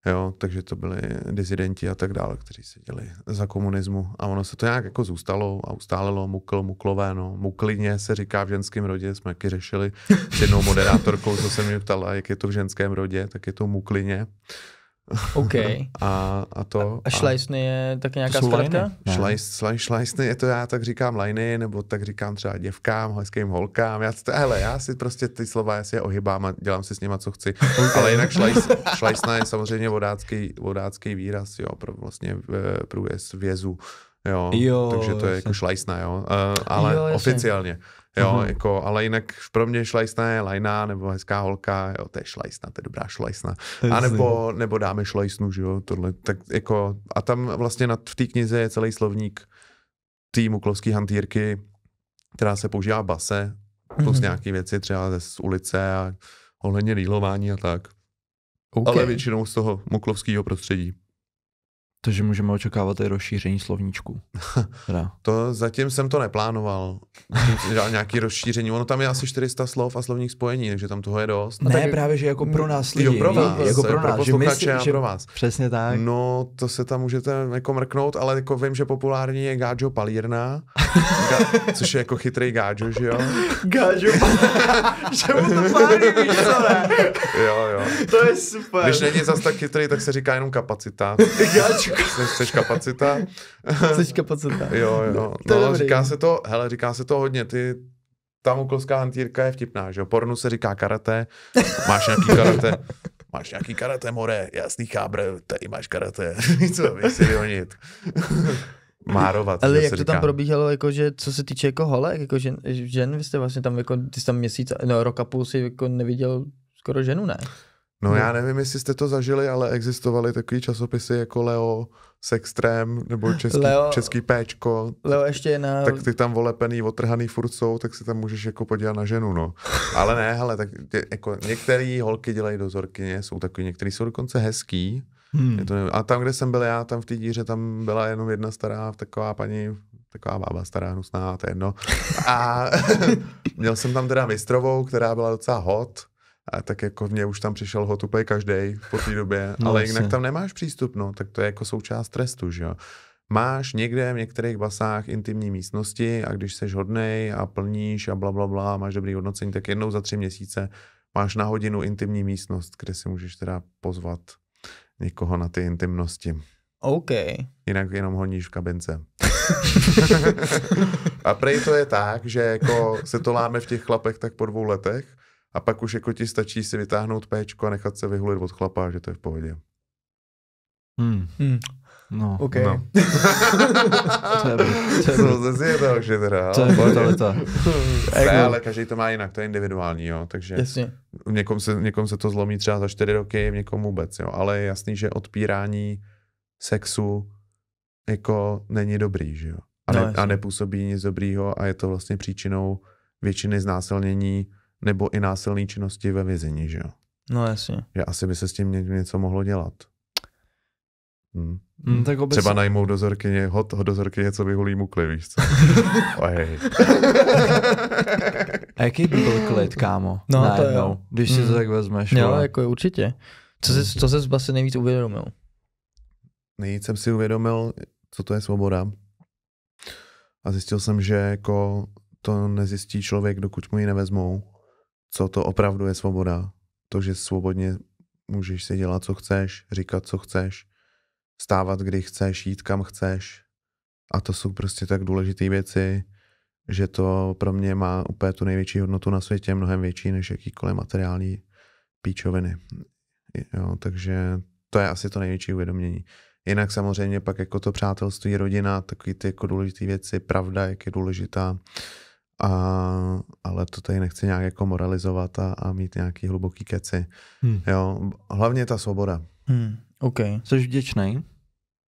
Jo, takže to byli disidenti a tak dále, kteří seděli za komunismu. A ono se to nějak jako zůstalo a ustálilo, muklové, no. Muklině se říká v ženském rodě, jsme taky řešili s jednou moderátorkou, co se mě ptala, jak je to v ženském rodě, tak je to muklině. OK. A šlajsny je taky nějaká zkratka? Šlajsny je to, já tak říkám lajny, nebo tak říkám třeba děvkám, hezkým holkám. Já si prostě ty slova, já si je ohybám a dělám si s nima, co chci. Ale jinak šlajsna je samozřejmě vodácký výraz, jo, pro vlastně průjezd vězu. Jo, takže to je jako šlajsna, jo. Ale jo, oficiálně. Jo, jako, ale jinak pro mě šlajsna je lajna, nebo hezká holka, jo, to je šlajsna, to je dobrá šlajsna. A nebo dáme šlajsnu, že jo, tohle, tak jako, a tam vlastně v té knize je celý slovník té muklovský hantýrky, která se používá v base, plus nějaký věci třeba z ulice a ohledně rýlování a tak. Okay. Ale většinou z toho muklovského prostředí. Takže můžeme očekávat i rozšíření slovníčku. To zatím jsem to neplánoval. Nějaký rozšíření. Ono tam je asi 400 slov a slovních spojení, takže tam toho je dost. Ne, právě, že jako pro nás lidi. Jo, pro vás. Jako pro nás. Posluchače a pro vás. Přesně tak. No, to se tam můžete jako mrknout, ale jako vím, že populární je Gáďo Palírna, což je jako chytrý Gáďo, že jo? Gáďo Palírna, že mu to pálí, víš co, ne? Jo. To je super. Když není zas tak chytrý, tak se říká jenom kapacita. Gáďo. Jseš kapacita? Jseš kapacita. Jo. No, říká se to hodně. Ta muklovská hantýrka je vtipná, že jo? Pornu se říká karate. Máš nějaký karate, more, jasný chábr, tady máš karate. Co, víš si vyhonit. Márovat. Ale jak to tam probíhalo, jakože, co se týče jako holek, jako žen, vy jste vlastně tam jako, ty jsi tam rok a půl si jako neviděl skoro ženu, ne? No já nevím, jestli jste to zažili, ale existovaly takový časopisy jako Leo, Sextrém, nebo český Péčko. Leo ještě na... Tak ty tam volepený, otrhaný furt jsou, tak si tam můžeš jako podívat na ženu, no. Ale ne, hele, tak jako některé holky dělají dozorkyně, jsou takový, některý jsou dokonce hezký. A tam, kde jsem byl já, tam v té díře, tam byla jenom jedna stará, taková bába stará, hnusná, to je jedno. A měl jsem tam teda mistrovou, která byla docela hot, a tak jako mě už tam přišel hot úplně každej po té době, no, ale jinak tam nemáš přístup, no, tak to je jako součást trestu, že jo. Máš někde v některých basách intimní místnosti a když seš hodnej a plníš a blablabla, máš dobrý hodnocení, tak jednou za 3 měsíce máš na hodinu intimní místnost, kde si můžeš teda pozvat někoho na ty intimnosti. OK. Jinak jenom honíš v kabince. A prej to je tak, že jako se to láme v těch chlapech tak po 2 letech a pak už jako ti stačí si vytáhnout péčko a nechat se vyhulit od chlapa, že to je v pohodě. No. OK. No. Ale každý to má jinak, to je individuální, jo, takže jasně. Někom se to zlomí třeba za 4 roky, v někom vůbec, jo, ale je jasný, že odpírání sexu jako není dobrý, že jo, a nepůsobí nic dobrýho a je to vlastně příčinou většiny znásilnění nebo i násilné činnosti ve vězení, že jo. No jasně. Že asi by se s tím něco mohlo dělat. Tak třeba najmou dozorkyně, dozorkyně, co vyhulí mukly, víš co? A jaký by byl klid, kámo? No to jo. Když si to tak vezmeš. Jo, jako určitě. Co jsi vlastně nejvíc uvědomil? Nejvíc jsem si uvědomil, co to je svoboda. A zjistil jsem, že jako to nezjistí člověk, dokud mu ji nevezmou. Co to opravdu je svoboda. To, že svobodně můžeš si dělat, co chceš, říkat, co chceš, stávat, kdy chceš, jít, kam chceš. A to jsou prostě tak důležité věci, že to pro mě má úplně tu největší hodnotu na světě, mnohem větší než jakýkoliv materiální píčoviny. Jo, takže to je asi to největší uvědomění. Jinak samozřejmě pak jako to přátelství, rodina, takový ty jako důležité věci, pravda, jak je důležitá. Ale to tady nechci nějak jako moralizovat a mít nějaký hluboký keci. Jo, hlavně ta svoboda. OK. Jsi vděčnej?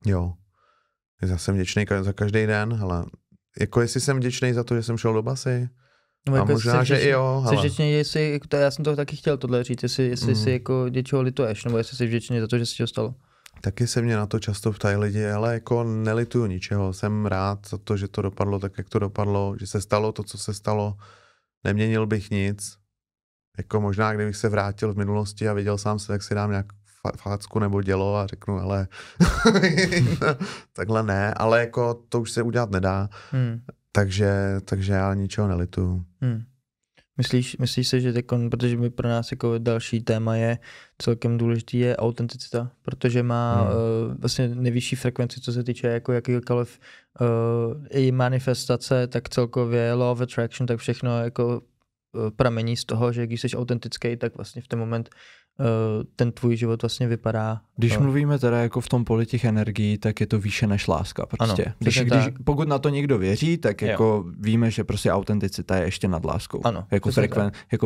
Jo. Já jsem vděčnej za každý den, hele. Jako jestli jsem vděčnej za to, že jsem šel do basy, no, a jako možná, že i jo. Jsi vděčný, jestli, jako já jsem to taky chtěl tohle říct, jestli si jako něčeho lituješ, nebo jestli jsi vděčný za to, že se ti to stalo. Taky se mě na to často ptají lidi, ale jako nelituju ničeho, jsem rád za to, že to dopadlo tak, jak to dopadlo, že se stalo to, co se stalo, neměnil bych nic. Jako možná, kdybych se vrátil v minulosti a viděl sám se, tak si dám nějak facku nebo dělo a řeknu, ale takhle ne, ale jako to už se udělat nedá, takže já ničeho nelituju. Myslíš si, že protože my pro nás jako další téma je celkem důležitý je autenticita, protože má vlastně nejvyšší frekvenci, co se týče jako jakýkoliv i manifestace, tak celkově law of attraction, tak všechno jako pramení z toho, že když jsi autentický, tak vlastně v ten moment ten tvůj život vlastně vypadá. Když mluvíme teda jako v tom poli těch energií, tak je to výše než láska prostě. Ano, pokud na to někdo věří, tak jako víme, že prostě autenticita je ještě nad láskou. Ano. Jako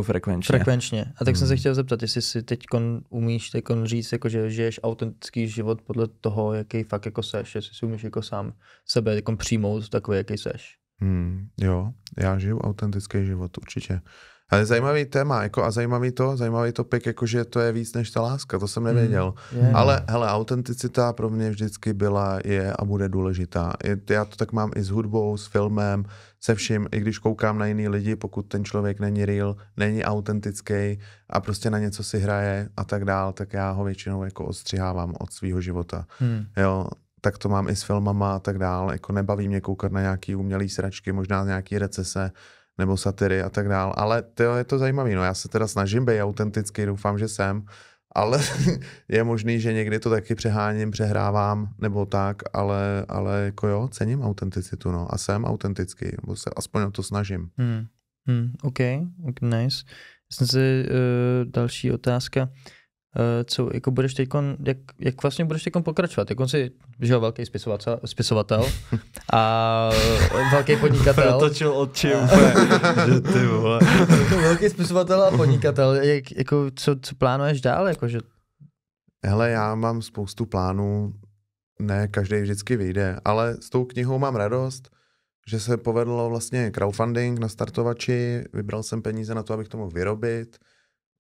frekvenčně. Frekvenčně. A tak jsem se chtěl zeptat, jestli si teďkon umíš říct, jako, že žiješ autentický život podle toho, jaký fakt jako seš, jestli si umíš jako sám sebe jako přijmout takový, jaký seš. Jo, já žiju autentický život, určitě. Ale zajímavý téma, jako a zajímavý topik, jakože to je víc než ta láska, to jsem nevěděl. Ale hele, autenticita pro mě vždycky byla, je a bude důležitá. Já to tak mám i s hudbou, s filmem, se vším, i když koukám na jiný lidi, pokud ten člověk není real, není autentický a prostě na něco si hraje a tak dál, tak já ho většinou jako odstřihávám od svého života. Jo, tak to mám i s filmama a tak dál, jako nebaví mě koukat na nějaký umělý sračky, možná nějaký recese, nebo satiry a tak dál, ale je to zajímavý, no já se teda snažím být autentický, doufám, že jsem, ale je možný, že někdy to taky přeháním, přehrávám, nebo tak, ale jako jo, cením autenticitu, no a jsem autentický, nebo se aspoň o to snažím. OK, nice. Další otázka. co jako budeš teďkon, jak vlastně budeš teďkon pokračovat? Jako jsi, že jo, velký spisovatel a velký podnikatel. Protočil oči že ty vole. Velký spisovatel a podnikatel, jako co plánuješ dál? Jakože... Hele, já mám spoustu plánů, ne každý vždycky vyjde, ale s tou knihou mám radost, že se povedlo vlastně crowdfunding na startovači, vybral jsem peníze na to, abych to mohl vyrobit,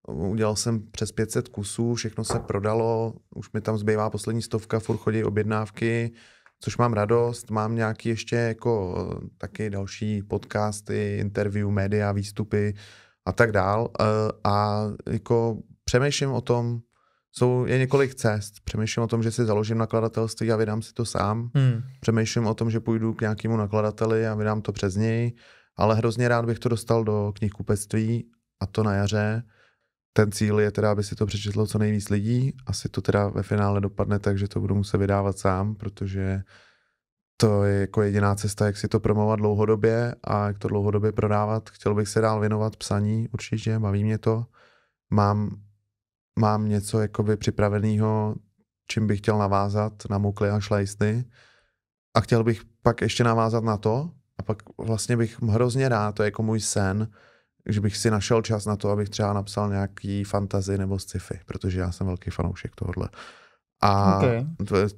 udělal jsem přes 500 kusů, všechno se prodalo, už mi tam zbývá poslední 100, furt chodí objednávky, což mám radost, mám nějaký ještě jako taky další podcasty, interview, média, výstupy a tak dál a jako přemýšlím o tom, je několik cest. Přemýšlím o tom, že si založím nakladatelství a vydám si to sám. Přemýšlím o tom, že půjdu k nějakému nakladateli a vydám to přes něj, ale hrozně rád bych to dostal do knihkupectví a to na jaře. Ten cíl je teda, aby si to přečetlo co nejvíc lidí. Asi to teda ve finále dopadne tak, že to budu muset vydávat sám, protože to je jako jediná cesta, jak si to promovat dlouhodobě a jak to dlouhodobě prodávat. Chtěl bych se dál věnovat psaní, určitě, baví mě to. Mám něco jakoby připraveného, čím bych chtěl navázat na Mukly a šlejsty a chtěl bych pak ještě navázat na to a pak vlastně bych hrozně rád, to je jako můj sen, že bych si našel čas na to, abych třeba napsal nějaký fantasy nebo sci-fi, protože já jsem velký fanoušek tohohle. A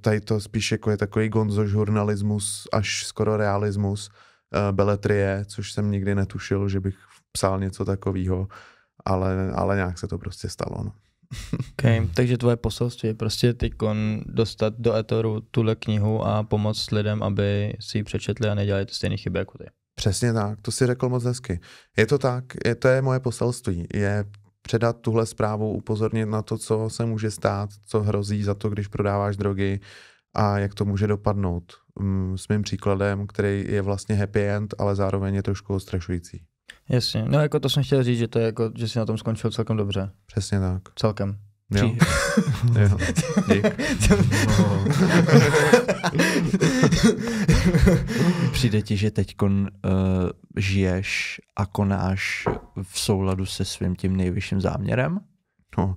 tady to spíš jako je takový gonzo žurnalismus až skoro realismus, beletrie, což jsem nikdy netušil, že bych psal něco takového, ale nějak se to prostě stalo. No. Okay, takže tvoje poselství je prostě teďkon dostat do etoru tuhle knihu a pomoct lidem, aby si ji přečetli a nedělali ty stejné chyby jako ty. Přesně tak, to si řekl moc hezky. Je to tak, to je moje poselství, je předat tuhle zprávu, upozornit na to, co se může stát, co hrozí za to, když prodáváš drogy a jak to může dopadnout. S mým příkladem, který je vlastně happy end, ale zároveň je trošku ostrašující. Jasně, no jako to jsem chtěl říct, že to je jako, že jsi na tom skončil celkem dobře. Přesně tak. Celkem. Jo. Jo. Dík. Přijde ti, že teďkon žiješ a konáš v souladu se svým tím nejvyšším záměrem? No,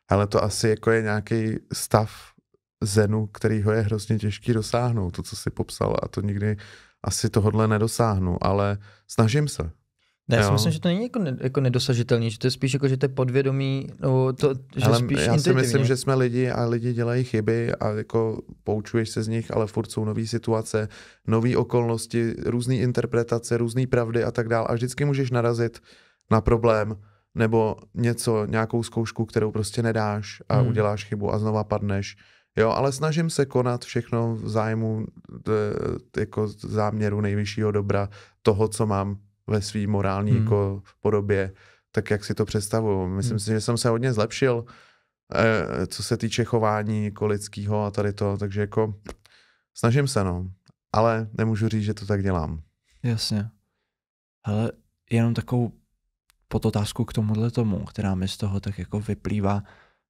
ale to asi jako je nějaký stav zenu, kterýho je hrozně těžký dosáhnout, to, co jsi popsal, a to nikdy asi tohodle nedosáhnu, ale snažím se. Ne, já si myslím, že to není jako nedosažitelný, že to je spíš jako, že to je podvědomí, no to, že ale spíš já si myslím, že jsme lidi a lidi dělají chyby a jako poučuješ se z nich, ale furt jsou nový situace, nový okolnosti, různý interpretace, různý pravdy a tak dál a vždycky můžeš narazit na problém nebo nějakou zkoušku, kterou prostě nedáš a uděláš chybu a znova padneš. Jo, ale snažím se konat všechno v zájmu jako záměru nejvyššího dobra, toho, co mám ve svý morální jako podobě, tak jak si to představuju. Myslím si, že jsem se hodně zlepšil, co se týče chování jako lidského a tady to, takže jako snažím se, no. Ale nemůžu říct, že to tak dělám. Jasně. Ale jenom takovou podotázku k tomuhle tomu, která mi z toho tak jako vyplývá.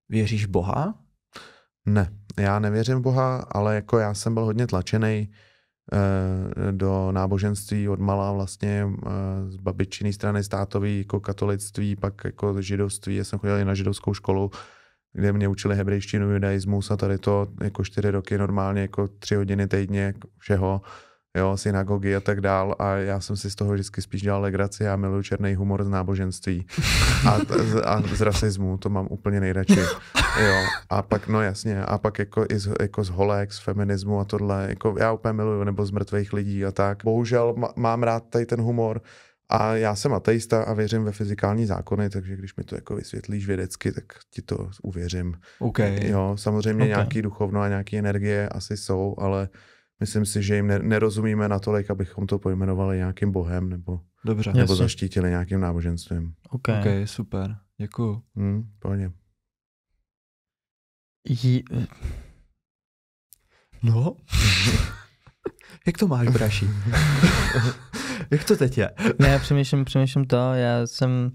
Věříš Boha? Ne, já nevěřím Boha, ale jako já jsem byl hodně tlačený do náboženství odmala vlastně z babičiny strany státový, jako katolictví, pak jako židovství. Já jsem chodil i na židovskou školu, kde mě učili hebrejštinu, judaismus a tady to jako 4 roky normálně, jako 3 hodiny týdně všeho, jo, synagogy a tak dál a já jsem si z toho vždycky spíš dělal legraci, já miluji černý humor z náboženství a z rasismu, to mám úplně nejradši, jo, a pak, no jasně, a pak jako z holek, z feminismu a tohle, jako já úplně miluju, nebo z mrtvých lidí a tak, bohužel mám rád tady ten humor a já jsem ateista a věřím ve fyzikální zákony, takže když mi to jako vysvětlíš vědecky, tak ti to uvěřím. Okay. Jo, samozřejmě nějaký duchovno a nějaký energie asi jsou, ale myslím si, že jim nerozumíme natolik, abychom to pojmenovali nějakým bohem nebo zaštítili nějakým náboženstvím. OK, super. Děkuju. Pohodě. No? Jak to máš, braši? Jak to teď je? Ne, přemýšlím to, já jsem,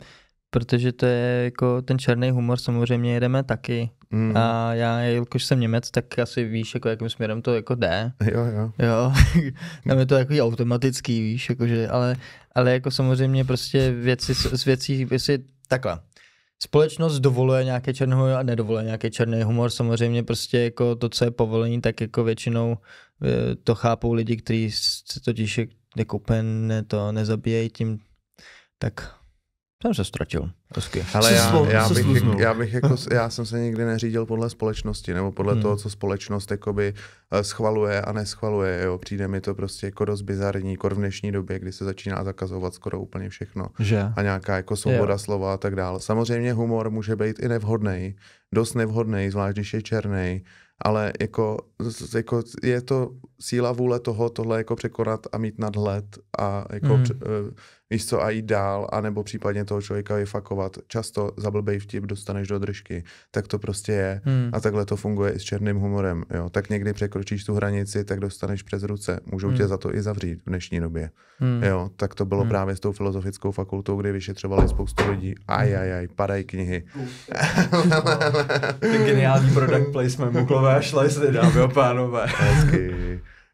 protože to je jako ten černý humor, samozřejmě jedeme taky. A já, jelikož jsem Němec, tak asi víš, jako jakým směrem to jako jde. Jo. Tam je to jako automatický, víš, jakože, ale jako samozřejmě prostě věci takhle. společnost dovoluje nějaké černý humor a nedovoluje nějaký černý humor. Samozřejmě prostě jako to, co je povolení, tak jako většinou to chápou lidi, kteří se totiž jako úplně nezabíjejí tím, tak jsem se ztratil. Ale já jsem se nikdy neřídil podle společnosti, nebo podle toho, co společnost jakoby schvaluje a neschvaluje. Jo. Přijde mi to prostě jako dost bizarní, v dnešní době, kdy se začíná zakazovat skoro úplně všechno. Že? A nějaká jako svoboda slova a tak dále. Samozřejmě humor může být i nevhodný, dost nevhodný, zvlášť když je černý, ale jako je to síla vůle toho tohle jako překonat a mít nadhled a jako víš co, a jít dál, anebo případně toho člověka vyfakovat. Často za blbej vtip dostaneš do držky, tak to prostě je. A takhle to funguje i s černým humorem. Jo. Tak někdy překročíš tu hranici, tak dostaneš přes ruce. Můžou tě za to i zavřít v dnešní době. Jo, tak to bylo právě s tou filozofickou fakultou, kdy vyšetřovali spoustu lidí. Padají knihy. Ten geniální product placement, muklové šlejsty, dámy a pánové.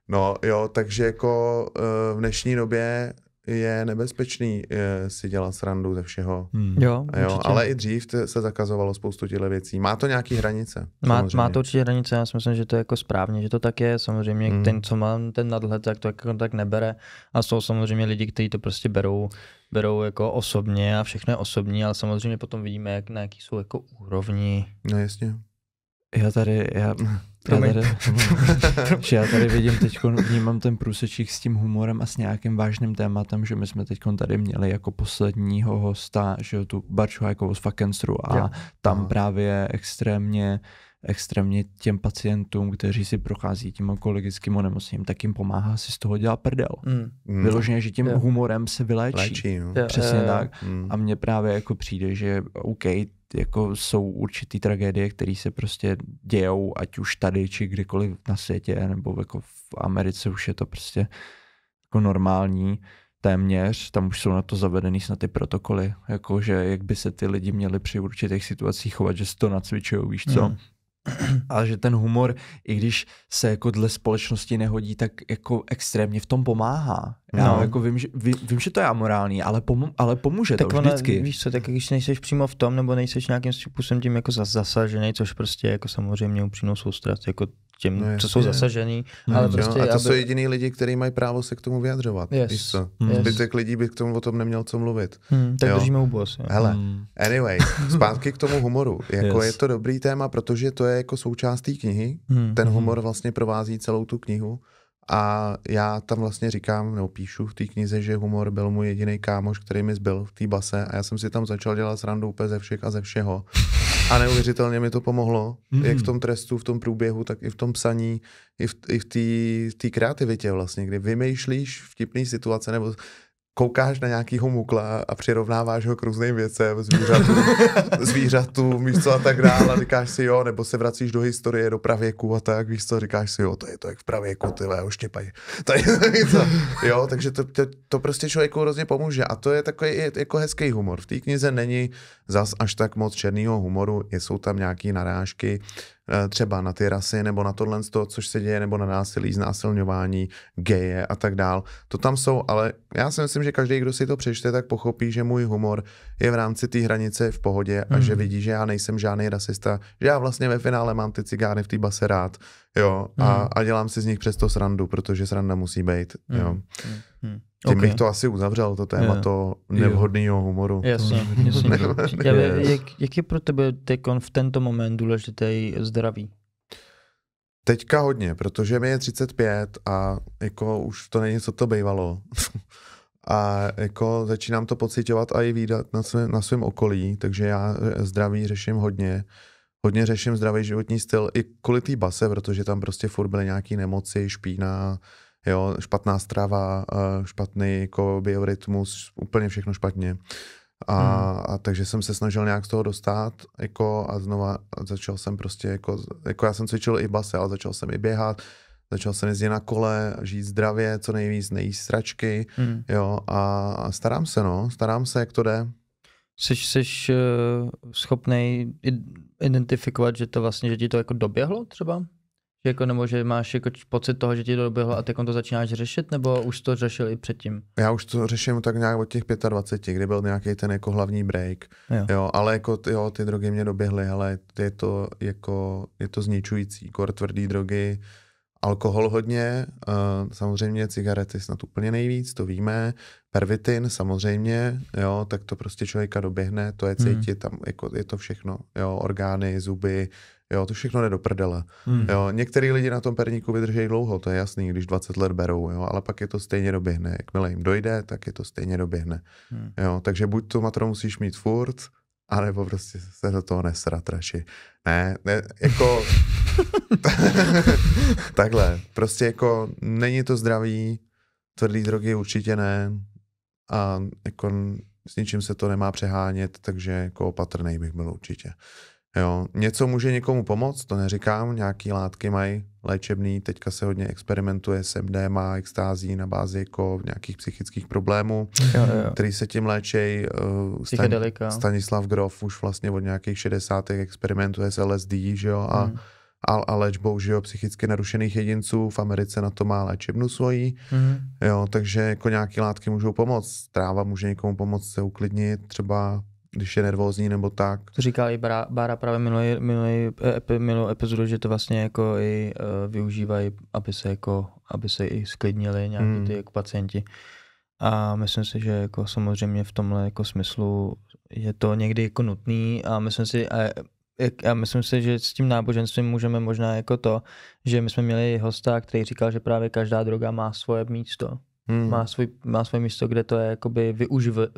No jo, takže jako v dnešní době je nebezpečný si dělat srandu ze všeho. Jo, ale i dřív se zakazovalo spoustu těchto věcí. Má to nějaký hranice? Má to určitě hranice, já si myslím, že to je jako správně, že to tak je. Samozřejmě ten, co má ten nadhled, tak to jako tak nebere. A jsou samozřejmě lidi, kteří to prostě berou jako osobně a všechno je osobní, ale samozřejmě potom vidíme, na jaký jsou jako úrovni. No jasně. Já tady vidím teď, vnímám ten průsečík s tím humorem a s nějakým vážným tématem, že my jsme teď tady měli jako posledního hosta, že tu Barču Hajkovou z Fakenstru a tam právě extrémně těm pacientům, kteří si prochází tím onkologickým onemocněním, tak jim pomáhá si z toho dělat prdel. Vyloženě, že tím humorem se vyléčí. Přesně tak. A mně právě jako přijde, že OK, jako jsou určitý tragédie, které se prostě dějou, ať už tady, či kdykoliv na světě, nebo jako v Americe už je to prostě jako normální téměř, tam už jsou na to zavedený snad ty protokoly, jakože jak by se ty lidi měli při určitých situacích chovat, že si to nacvičujou, víš co? Ale že ten humor, i když se jako dle společnosti nehodí, tak jako extrémně v tom pomáhá. Já jako vím, že to je amorální, ale pomůže tak to vždycky. Víš co, tak když nejseš přímo v tom, nebo nejseš nějakým způsobem tím jako zasažený, což prostě jako samozřejmě upřímnou soustrast jako těm, co jsou zasažený. Ale prostě, a to jsou jediný lidi, kteří mají právo se k tomu vyjadřovat. Víš co? Zbytek lidí by k tomu o tom neměl co mluvit. Tak držíme ubos. Hele, anyway, zpátky k tomu humoru. Jako je to dobrý téma, protože to je jako součást té knihy. Ten humor vlastně provází celou tu knihu. A já tam vlastně říkám, nebo píšu v té knize, že humor byl můj jediný kámoš, který mi zbyl v té base a já jsem si tam začal dělat srandu úplně ze všech a ze všeho. A neuvěřitelně mi to pomohlo, jak v tom trestu, v tom průběhu, tak i v tom psaní, i v té kreativitě vlastně, kdy vymýšlíš vtipný situace nebo koukáš na nějakýho mukla a přirovnáváš ho k různým věcem, zvířatům, víš co, a tak dále, a říkáš si jo, nebo se vracíš do historie, do pravěku a tak, víš co, říkáš si jo, to je to jak v pravěku, tyhle, oštěpají. Jo, takže to prostě člověku hrozně pomůže a to je takový jako hezký humor. V té knize není zas až tak moc černýho humoru, jsou tam nějaký narážky, třeba na ty rasy, nebo na tohle, což se děje, nebo na násilí, znásilňování, geje a tak dál. To tam jsou, ale já si myslím, že každý, kdo si to přečte, tak pochopí, že můj humor je v rámci té hranice v pohodě a že vidí, že já nejsem žádný rasista, že já vlastně ve finále mám ty cigány v té base rád, jo, a dělám si z nich přesto srandu, protože sranda musí být, jo. Tím bych to asi uzavřel, to téma to nevhodného humoru. Jasně. Jak je pro tebe v tento moment důležitý zdraví? Teďka hodně, protože mi je 35 a jako už to není, co to bývalo. A jako začínám to pociťovat a i vídat na svém okolí, takže já zdraví řeším hodně. Hodně řeším zdravý životní styl i kvůli té base, protože tam prostě furt byly nějaké nemoci, špína, jo, špatná strava, špatný jako biorytmus, úplně všechno špatně. A takže jsem se snažil nějak z toho dostat jako a znova začal jsem prostě jako já jsem cvičil i base, ale začal jsem i běhat, začal jsem jezdit na kole, žít zdravě, co nejvíc, nejíst sračky, jo, a starám se, jak to jde. Jsi schopnej identifikovat, že to vlastně, že ti to jako doběhlo třeba? Že jako, nebo že máš jako pocit toho, že ti to doběhlo a ty to začínáš řešit, nebo už to řešil i předtím? Já už to řeším tak nějak od těch 25, kdy byl nějaký ten jako hlavní break. Jo, ale jako ty drogy mě doběhly, ale je to zničující. Tvrdý drogy, alkohol hodně, samozřejmě cigarety snad úplně nejvíc, to víme, pervitin samozřejmě, jo, tak to prostě člověka doběhne, to je cítit, tam jako je to všechno, jo, orgány, zuby, jo, to všechno jde do prdele. Jo, některý lidi na tom perníku vydrží dlouho, to je jasný, když 20 let berou, jo, ale pak je to stejně doběhne, jakmile jim dojde, tak je to stejně doběhne. Jo, takže buď tu matru musíš mít furt, anebo prostě se do toho nesrat radši. Ne, jako takhle, prostě jako není to zdravý, tvrdý drogy určitě ne a jako s ničím se to nemá přehánět, takže jako opatrnej bych byl určitě. Jo, něco může někomu pomoct, to neříkám, nějaký látky mají léčebný, teďka se hodně experimentuje s MDMA, extází na bázi jako nějakých psychických problémů, který se tím léčej. Stanislav Grof už vlastně od nějakých 60. experimentuje s LSD, že jo, a léčbou, že jo, psychicky narušených jedinců, v Americe na to má léčebnu svojí, jo, takže jako nějaký látky můžou pomoct, tráva může někomu pomoct se uklidnit, třeba když je nervózní nebo tak. To říkal i Bára právě minulou epizodu, že to vlastně jako i využívají, aby se i sklidnili nějaký ty jako pacienti. A myslím si, že jako samozřejmě v tomhle jako smyslu je to někdy jako nutný a myslím si, že s tím náboženstvím můžeme možná jako to, že my jsme měli hosta, který říkal, že právě každá droga má svoje místo. Má svoje místo, kde to je jakoby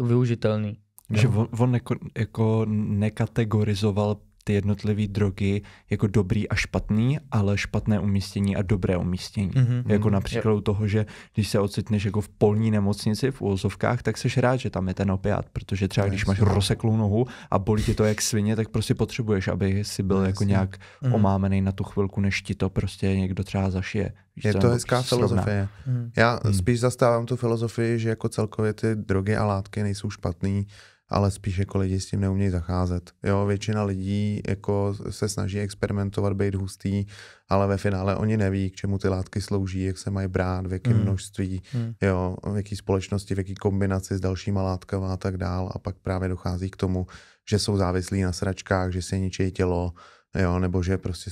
využitelný. Že on jako nekategorizoval ty jednotlivé drogy jako dobrý a špatný, ale špatné umístění a dobré umístění. Jako například toho, že když se ocitneš jako v polní nemocnici v uvozovkách, tak seš rád, že tam je ten opiát, protože třeba když máš rozseklou nohu a bolí ti to jak svině, tak prostě potřebuješ, aby si byl jako nějak omámený na tu chvilku, než ti to prostě někdo třeba zašije. Je to hezká filozofie. Já spíš zastávám tu filozofii, že jako celkově ty drogy a látky nejsou špatný, ale spíš jako lidi s tím neumějí zacházet. Jo, většina lidí jako se snaží experimentovat, být hustý, ale ve finále oni neví, k čemu ty látky slouží, jak se mají brát, v jakém množství, jo, v jaký společnosti, v jaký kombinaci s dalšíma látkama a tak dál. A pak právě dochází k tomu, že jsou závislí na sračkách, že se ničí tělo, jo, nebo že prostě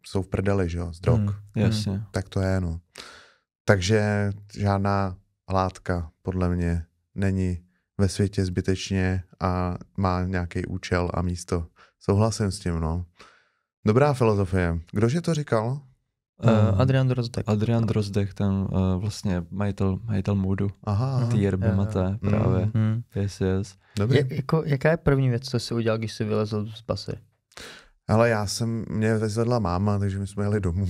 jsou v prdeli, že jo, z drog. Jasně. Tak to je, no. Takže žádná látka podle mě není ve světě zbytečně a má nějaký účel a místo. Souhlasím s tím, no. Dobrá filozofie. Kdože to říkal? Adrian Drozdek. Adrian Drozdek, ten vlastně majitel Moodu. Ty yerby maté právě. Yes. Dobrý. Jaká je první věc, co jsi udělal, když jsi vylezl z basy? Ale mě vezvedla máma, takže my jsme jeli domů.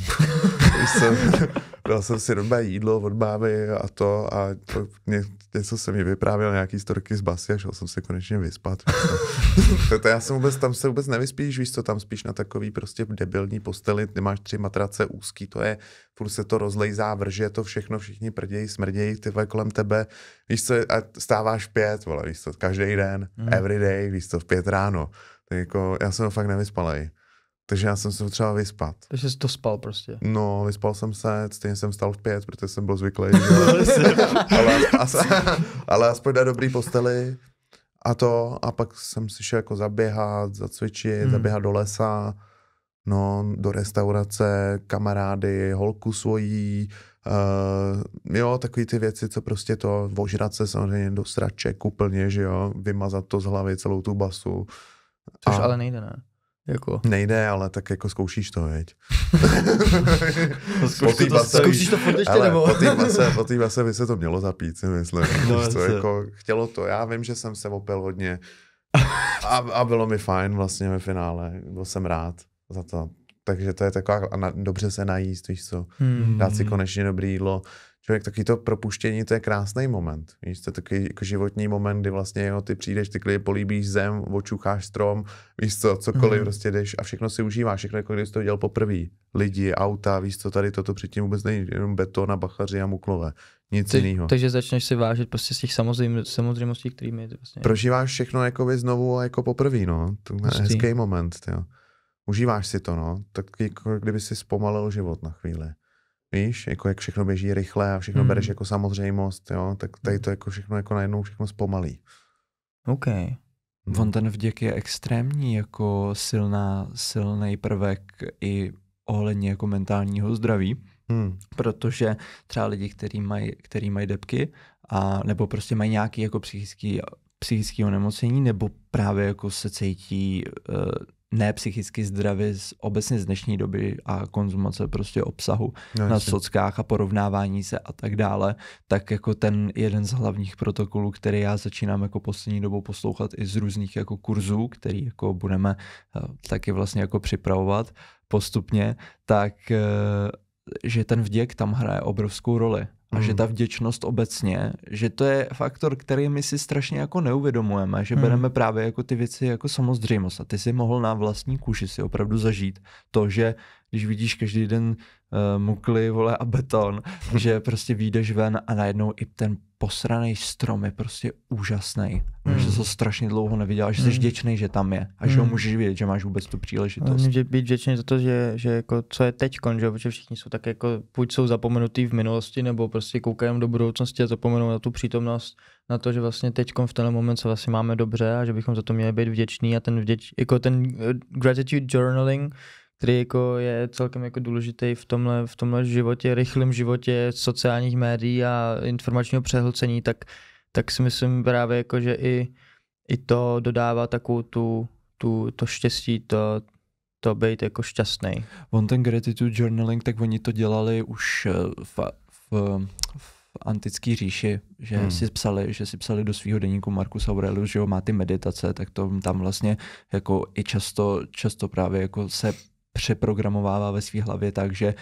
Dal jsem si dobré jídlo od mámy a něco se mi vyprávěl, nějaký storky z basy a šel jsem se konečně vyspat. Tam se vůbec nevyspíš, víš co, tam spíš na takový prostě debilní posteli, ty máš 3 matrace úzký, furt se to rozlejzá, vrže to všechno, všichni prdějí, smrdějí, ty kolem tebe, víš co, a stáváš v 5, víš co, každý den, every day, víš co, v 5 ráno. Tak jako, já jsem fakt nevyspalej. Takže já jsem se potřeboval vyspat. Takže jsi to spal prostě. No, vyspal jsem se, stejně jsem vstal v 5, protože jsem byl zvyklý. ale aspoň na dobrý posteli a pak jsem si šel jako zaběhat, zacvičit, zaběhat do lesa, no, do restaurace, kamarády, holku svojí, jo, takový ty věci, co prostě to, ožrat se samozřejmě do sraček úplně, že jo, vymazat to z hlavy, celou tu basu. Což ale nejde, ne? Jako. Nejde, ale tak jako zkoušíš to, veď. Zkoušíš to furt ještě, nebo? Po té base by se to mělo zapít, si myslím. No, to jako, chtělo to, já vím, že jsem se opil hodně a bylo mi fajn vlastně ve finále, byl jsem rád za to. Takže to je taková, dobře se najíst, víš co, dát si konečně dobrý jídlo. Člověk, takový to propuštění, to je krásný moment. Víš, to je takový jako životní moment, kdy vlastně jo, ty přijdeš, ty klidně políbíš zem, očucháš strom, víš co, cokoliv prostě jdeš a všechno si užíváš, všechno jako když jsi to dělal poprvé. Lidi, auta, víš co, tady toto předtím vůbec není, jenom beton a bachaři a muklové. Nic jiného. Takže začneš si vážit prostě z těch samozřejmostí, kterými vlastně... Prožíváš všechno jakoby znovu a jako poprvé, no. To je hezký moment, jo. užíváš si to, no, tak jako kdyby si zpomalil život na chvíli. Víš, jako jak všechno běží rychle a všechno bereš jako samozřejmost, jo, tak tady to jako všechno jako najednou všechno zpomalí. OK. On ten vděk je extrémní, jako silný prvek i ohledně jako mentálního zdraví, protože třeba lidi, který mají depky a nebo prostě mají nějaký jako psychický onemocnění, nebo právě jako se cítí ne psychicky zdravě obecně z dnešní doby a konzumace prostě obsahu na sockách a porovnávání se a tak dále, tak jako ten jeden z hlavních protokolů, který já začínám jako poslední dobou poslouchat i z různých jako kurzů, který jako budeme taky vlastně jako připravovat postupně, tak že ten vděk tam hraje obrovskou roli. A že ta vděčnost obecně, že to je faktor, který my si strašně jako neuvědomujeme, že bereme právě jako ty věci jako samozřejmost. A ty si mohl na vlastní kůži si opravdu zažít to, že když vidíš každý den mukly, vole, a beton, že prostě vyjdeš ven a najednou i ten posraný strom je prostě úžasný. Že to strašně dlouho neviděl a že jsi vděčný, že tam je a že ho můžeš vidět, že máš vůbec tu příležitost. Být vděčný za to, že jako co je teďkon, že protože všichni jsou tak jako buď jsou zapomenutý v minulosti, nebo prostě koukají do budoucnosti a zapomenou na tu přítomnost, na to, že vlastně teďkon v tenhle moment se vlastně máme dobře a že bychom za to měli být vděční a ten jako ten gratitude journaling, který jako je celkem jako důležitý v tomhle životě, rychlém životě sociálních médií a informačního přehlcení, tak si myslím právě jako, že i to dodává takovou to štěstí, to být jako šťastný. On ten gratitude journaling, tak oni to dělali už v antické říši, že si psali do svého deníku Marcus Aurelius, že ho má ty meditace, tak to tam vlastně jako i často právě jako se přeprogramovává ve své hlavě, takže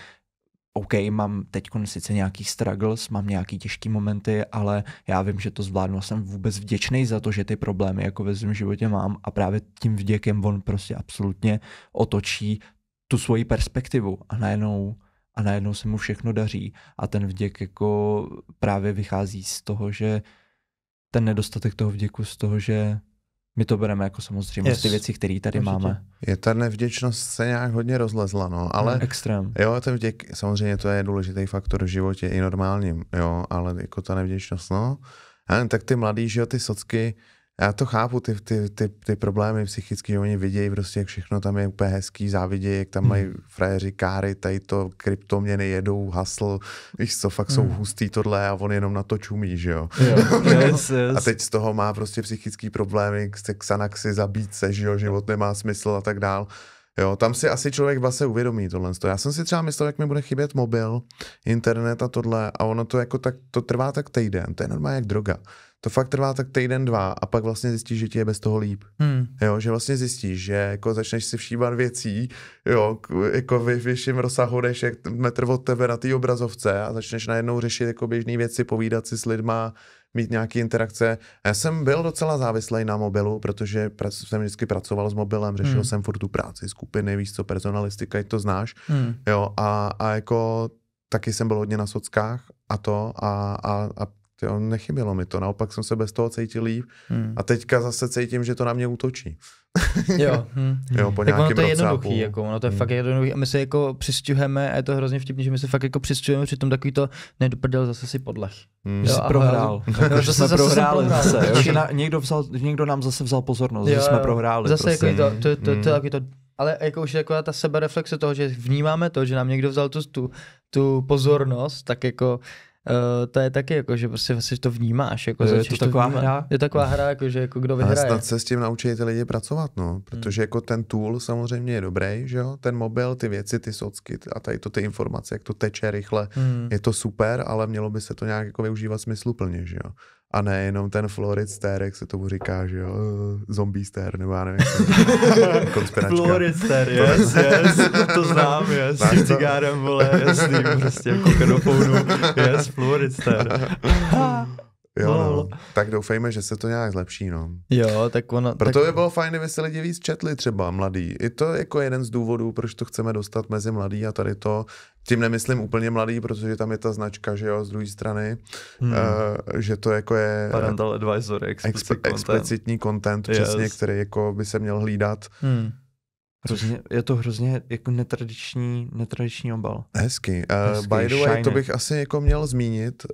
OK, mám teď sice nějaký struggles, mám nějaký těžký momenty, ale já vím, že to zvládnu a jsem vůbec vděčný za to, že ty problémy jako ve svém životě mám a právě tím vděkem on prostě absolutně otočí tu svoji perspektivu a najednou se mu všechno daří a ten vděk jako právě vychází z toho, že ten nedostatek toho vděku z toho, že my to bereme jako samozřejmě ty věci, které tady máme. Je ta nevděčnost se nějak hodně rozlezla, no, ale extrém. Jo, ten vděk, samozřejmě to je důležitý faktor v životě i normálním, jo, ale jako ta nevděčnost, no, tak ty mladý, že jo, ty socky, já to chápu, ty problémy psychické, že oni vidějí prostě, jak všechno tam je úplně hezký, závidějí, jak tam mají frajeři káry, tady to kryptoměny jedou, hasl, víš co, fakt jsou hustý tohle a on jenom na to čumí, že jo. Yes. A teď z toho má prostě psychický problémy, Xanaxy, zabít se, že jo, život nemá smysl a tak dál. Jo, tam si asi člověk vlastně uvědomí tohle. Já jsem si třeba myslel, jak mi bude chybět mobil, internet a tohle a ono to jako tak, to trvá tak týden, to je normálně jak droga. To fakt trvá tak týden, 2 a pak vlastně zjistíš, že ti je bez toho líp. Jo, že vlastně zjistíš, že jako začneš si všímat věcí, jo, jako v vyšším rozsahu, než jak metr od tebe na té obrazovce a začneš najednou řešit jako běžné věci, povídat si s lidma, mít nějaké interakce. A já jsem byl docela závislý na mobilu, protože jsem vždycky pracoval s mobilem, řešil jsem furt tu práci, skupiny, víš co, personalistika, to znáš. Jo, a jako taky jsem byl hodně na sockách a jo, nechybělo mi to, naopak jsem se bez toho cítil líp a teďka zase cítím, že to na mě útočí. Jo. Jo, po tak ono to je roce jednoduchý, jako, ono to je fakt jednoduchý a my se jako přistěhujeme a je to hrozně vtipný, že my se fakt jako přistěhujeme, přitom takový to nedoprdel zase si podlech. Že jsi prohrál. Že jsme prohráli zase. Někdo nám zase vzal pozornost, že jsme prohráli. Zase jako to, ale jako už jako ta sebereflexe toho, že vnímáme to, že nám někdo vzal tu pozornost, tak jako to je taky jako, že prostě vlastně to vnímáš. Jako je to taková hra? Je taková hra, jako, že jako kdo vyhraje. Ale snad se s tím naučí ty lidi pracovat, no. Protože jako ten tool samozřejmě je dobrý, že jo. Ten mobil, ty věci, ty socky a tady to ty informace, jak to teče rychle, je to super, ale mělo by se to nějak jako využívat smysluplně, že jo. A ne jenom ten Florid Stare, jak se tomu říká, že jo, zombie stare, nebo já nevím, konspiračka. Florid Stare, yes, to znám, yes, s tím cigárem, vole, jasný, prostě jako konopounu, yes, Florid Stare. Jo, no. Tak doufejme, že se to nějak zlepší, no. Jo, tak ono... Proto by bylo fajn, kdyby se lidi víc četli třeba mladí. I to jako jeden z důvodů, proč to chceme dostat mezi mladí a tady to, tím nemyslím úplně mladý, protože tam je ta značka, že jo, z druhé strany, že to jako je... Parental advisory, explicitní content, přesně, který jako by se měl hlídat. Je to hrozně jako netradiční obal. Hezky. By the way, to bych asi jako měl zmínit,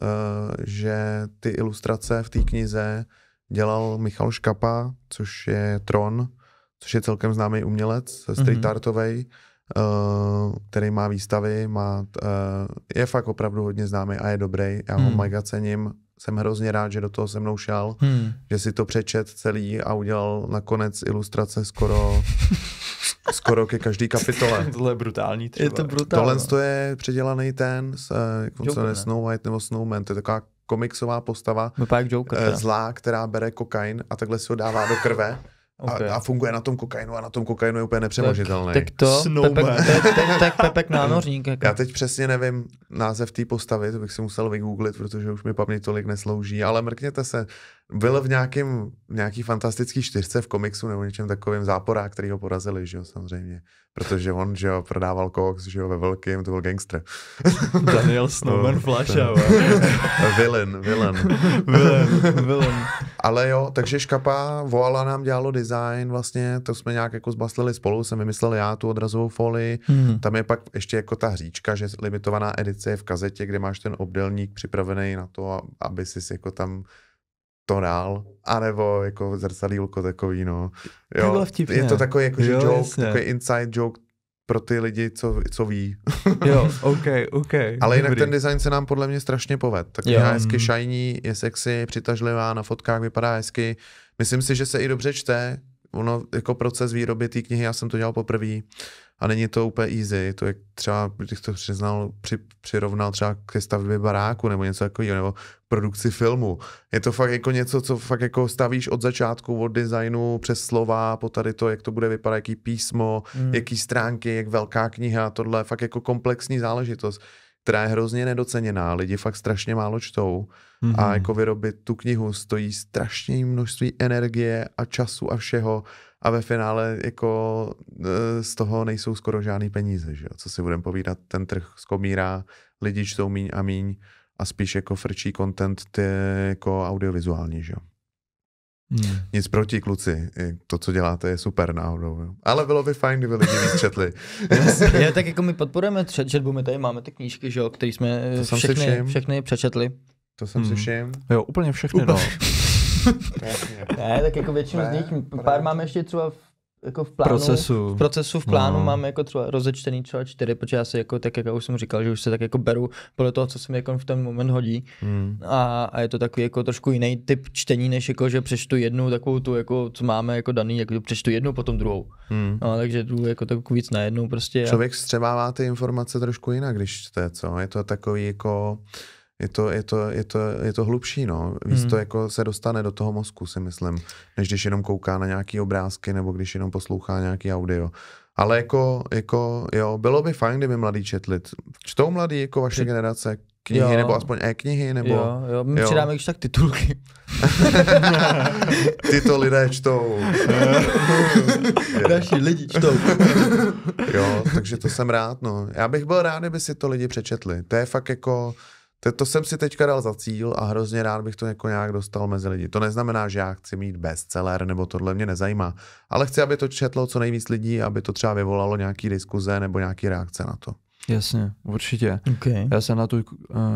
že ty ilustrace v té knize dělal Michal Škapa, což je Tron, což je celkem známý umělec, street artovej, který má výstavy, je fakt opravdu hodně známý a je dobrý. Já ho mega cením. Jsem hrozně rád, že do toho se mnou šel, že si to přečet celý a udělal nakonec ilustrace skoro ke každý kapitole. Tohle je brutální třeba. Je to brutální. Tohle je předělaný Snow White nebo Snowman, to je taková komiksová postava zlá, která bere kokain a takhle si ho dává do krve. Okay. A funguje na tom kokainu a na tom kokainu je úplně nepřemožitelný. Tak Pepek námořník. Jako. Já teď přesně nevím název té postavy, to bych si musel vygooglit, protože už mi paměť tolik neslouží, ale mrkněte se. Byl v nějaký fantastický 4 v komiksu nebo něčem takovým Záporák, který ho porazili, že jo, samozřejmě. Protože on, že jo, prodával koks, že jo, ve velkým, to byl gangster. Daniel Snowman Flasha. Villain. Ale jo, takže Škapa Voala nám dělalo design vlastně, to jsme nějak jako zbaslili spolu, jsem vymyslel já tu odrazovou folii. Tam je pak ještě jako ta hříčka, že limitovaná edice je v kazetě, kde máš ten obdélník připravený na to, aby si jako tam to dál, anebo jako zrcadýlko takový, no. Jo, je to takový jako joke, jasně. Takový inside joke pro ty lidi, co ví. Jo, OK. Ale jinak ten design se nám podle mě strašně povedl. Tak je hezky shiny, je sexy, přitažlivá, na fotkách vypadá hezky. Myslím si, že se i dobře čte. Ono jako proces výroby té knihy, já jsem to dělal poprvé a není to úplně easy. To je třeba, když to přirovnal třeba ke stavbě baráku nebo něco takového, nebo produkci filmu. Je to fakt jako něco, co fakt jako stavíš od začátku, od designu přes slova, po tady to, jak to bude vypadat, jaký písmo, jaký stránky, jak velká kniha, tohle je fakt jako komplexní záležitost, která je hrozně nedoceněná. Lidi fakt strašně málo čtou a jako vyrobit tu knihu stojí strašně množství energie a času a všeho a ve finále jako z toho nejsou skoro žádný peníze, že jo? Co si budeme povídat, ten trh skomírá, lidi čtou míň a míň a spíš jako frčí content jako audiovizuální, že jo? Nic proti, kluci, to, co děláte, je super náhodou. Jo. Ale bylo by fajn, kdyby lidi víc četli. Já tak jako my podporujeme četbu, my tady máme ty knížky, že jo, které jsme všechny přečetli. To jsem si všiml. Jo, úplně všechny, no. Ne, tak jako většinu z nich, pár máme ještě třeba jako v plánu, v plánu máme jako třeba rozečtený třeba 4, protože já si jako tak, jak už jsem říkal, že už se tak jako beru podle toho, co se mi jako v ten moment hodí. A je to takový jako trošku jiný typ čtení, než jako, že přečtu jednu takovou tu, jako, co máme jako daný, jako přečtu jednu, potom druhou. No, takže jdu jako tak víc na jednou prostě. Člověk střebává ty informace trošku jinak, když čte, co? Je to takový jako... Je to hlubší, no. Víc to jako se dostane do toho mozku, si myslím, než když jenom kouká na nějaký obrázky nebo když jenom poslouchá nějaký audio. Ale jako jo, bylo by fajn, kdyby mladí četli. Čtou mladí jako vaše generace knihy, nebo aspoň e-knihy, nebo... Jo, my přidáme už tak titulky. Tyto lidé čtou. Naši lidi čtou. Jo, takže to jsem rád, no. Já bych byl rád, kdyby si to lidi přečetli. To je fakt jako... To jsem si teďka dal za cíl a hrozně rád bych to jako nějak dostal mezi lidi. To neznamená, že já chci mít bestseller, nebo tohle mě nezajímá, ale chci, aby to četlo co nejvíc lidí, aby to třeba vyvolalo nějaký diskuze nebo nějaký reakce na to. Jasně, určitě. Okay. Já se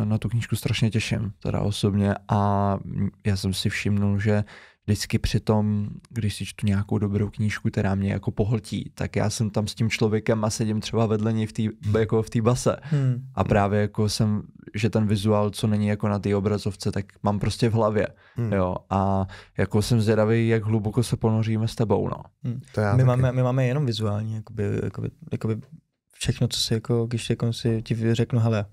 na tu knížku strašně těším, teda osobně, a já jsem si všimnul, že vždycky při tom, když si čtu nějakou dobrou knížku, která mě jako pohltí, tak já jsem tam s tím člověkem a sedím třeba vedle něj v té base. A právě jako že ten vizuál, co není jako na té obrazovce, tak mám prostě v hlavě. Jo? A jako jsem zvědavý, jak hluboko se ponoříme s tebou. No. My máme jenom vizuální, jakoby všechno, co si jako, když jako si ti řeknu, hele,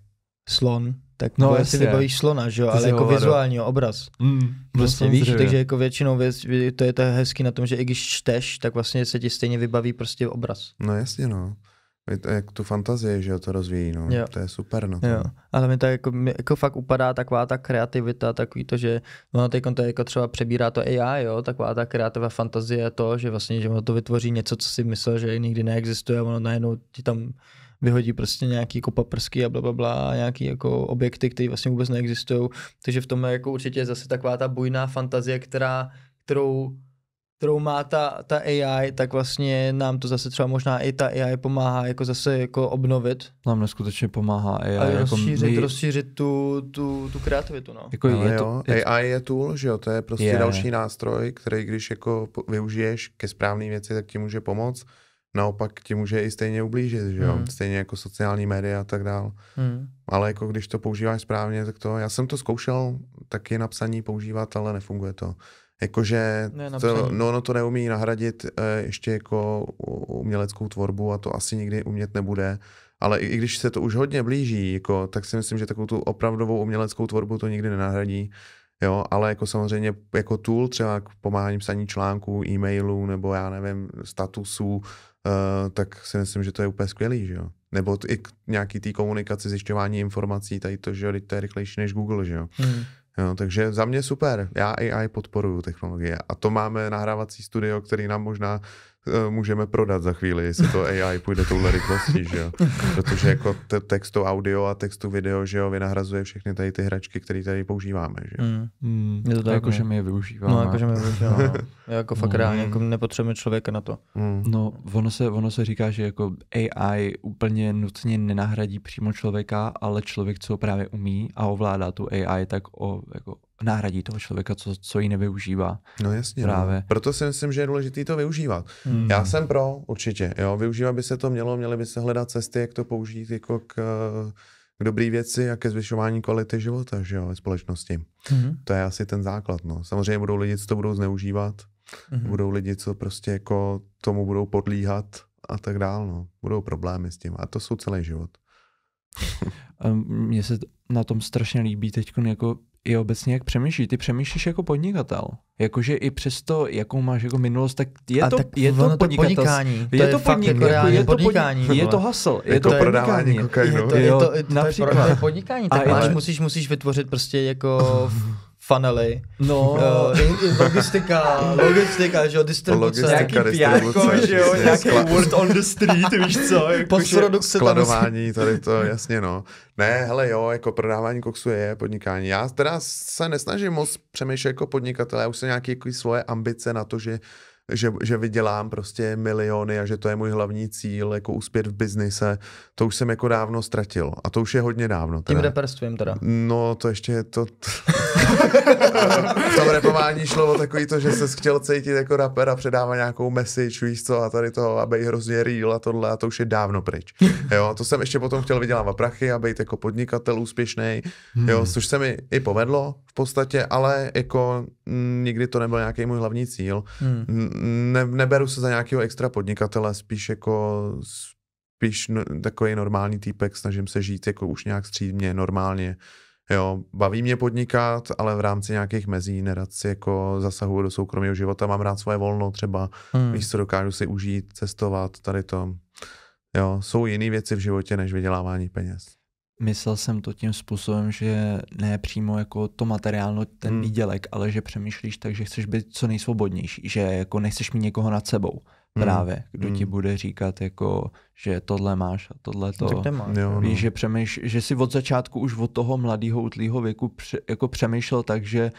slon, tak si vybavíš slona, že jo, ale jako vizuální obraz. Vlastně víš, takže jako většinou to je hezký na tom, že i když čteš, tak vlastně se ti stejně vybaví prostě obraz. No jasně, no. Jak tu fantazii, že jo, to rozvíjí, no. Jo. To je super, no. Jo. Ale mi to jako fakt upadá taková ta kreativita, takový to, že ono teď to jako třeba přebírá to AI, jo, taková ta kreativita fantazie, to, že vlastně, že ono to vytvoří něco, co si myslel, že nikdy neexistuje, a ono najednou ti tam vyhodí prostě nějaký jako paprsky a blablabla, a nějaký jako objekty, které vlastně vůbec neexistují. Takže v tom je jako určitě zase taková ta bujná fantazie, kterou kterou má ta AI, tak vlastně nám to zase třeba možná i ta AI pomáhá jako zase jako obnovit. Nám neskutečně pomáhá AI. A jako rozšířit tu kreativitu, no. Jako AI je tool, že jo, to je prostě další nástroj, který když jako využiješ ke správné věci, tak ti může pomoct. Naopak ti může i stejně ublížit, že jo, stejně jako sociální média a tak dál. Ale jako když to používáš správně, tak to, já jsem to zkoušel taky na psaní používat, ale nefunguje to. Jakože to neumí nahradit ještě jako uměleckou tvorbu a to asi nikdy umět nebude. Ale i když se to už hodně blíží, jako, tak si myslím, že takovou tu opravdovou uměleckou tvorbu to nikdy nenahradí. Jo, ale jako samozřejmě jako tool třeba k pomáhání psaní článků, e-mailů nebo já nevím, statusů, tak si myslím, že to je úplně skvělý, že jo. Nebo i k nějaký té komunikaci, zjišťování informací, tady to, že jo, to je rychlejší než Google, že jo. Jo, takže za mě super, já AI podporuju technologie a to máme nahrávací studio, který nám možná můžeme prodat za chvíli, jestli to AI půjde touhle rychlostí, že jo. Protože jako textu audio a textu video, že jo, vynahrazuje všechny tady ty hračky, které tady používáme, že jo. Je to tak, jako, že my je využíváme. No, jako, že my využíváme. Jako fakt reálně, jako nepotřebujeme člověka na to. No, ono se říká, že jako AI úplně nutně nenahradí přímo člověka, ale člověk, co právě umí a ovládá tu AI, tak jako nahradí toho člověka, co ji nevyužívá. No jasně, právě. No. Proto si myslím, že je důležité to využívat. Já jsem pro, určitě, jo, využívat by se to měly by se hledat cesty, jak to použít jako k dobrý věci a ke zvyšování kvality života, že jo, ve společnosti. To je asi ten základ, no. Samozřejmě budou lidi, co to budou zneužívat, budou lidi, co prostě jako tomu budou podlíhat a tak dál, no. Budou problémy s tím a to jsou celý život. Mně se na tom strašně líbí teďko jako i obecně, jak přemýšlíš. Ty přemýšlíš jako podnikatel. Jakože i přesto, jakou máš jako minulost, tak je to podnikání. Je to podnikání. Je to hustle. Je to prodávání kokainu. To je podnikání. Tak musíš vytvořit prostě jako funnely. No. Logistika, že jo, distribuce. Nějaký pijárko, že jo, nějaký word on the street, víš co. Postprodukce. Skladování, tady to, jasně no. Ne, hele jo, jako prodávání koksu je podnikání. Já teda se nesnažím moc přemýšlet jako podnikatel, já už jsem nějaké jako svoje ambice na to, že vydělám prostě miliony a že to je můj hlavní cíl, jako uspět v biznise, to už jsem jako dávno ztratil. A to už je hodně dávno. Teda. Tím raperstvím teda. No, to ještě je to... V tom rapování šlo o takový to, že se chtěl cítit jako rapper a předává nějakou message, víš co, a tady to, a být hrozně real a tohle, a to už je dávno pryč. Jo, to jsem ještě potom chtěl vydělávat prachy a být jako podnikatel úspěšný, jo, což se mi i povedlo v podstatě, ale jako nikdy to nebyl nějaký můj hlavní cíl. Neberu se za nějakého extra podnikatele, spíš takový normální týpek, snažím se žít jako už nějak střídmě, normálně. Jo, baví mě podnikat, ale v rámci nějakých mezí, nerad si jako zasahuju do soukromého života, mám rád svoje volno třeba, víš co, dokážu si užít, cestovat, tady to. Jo, jsou jiné věci v životě, než vydělávání peněz. Myslel jsem to tím způsobem, že ne přímo jako to materiálno, ten výdělek, ale že přemýšlíš tak, že chceš být co nejsvobodnější, že jako nechceš mít někoho nad sebou. Právě, kdo ti bude říkat, jako, že tohle máš a tohle to. Víš, že si od začátku už od toho mladého útlýho věku jako přemýšlel tak, že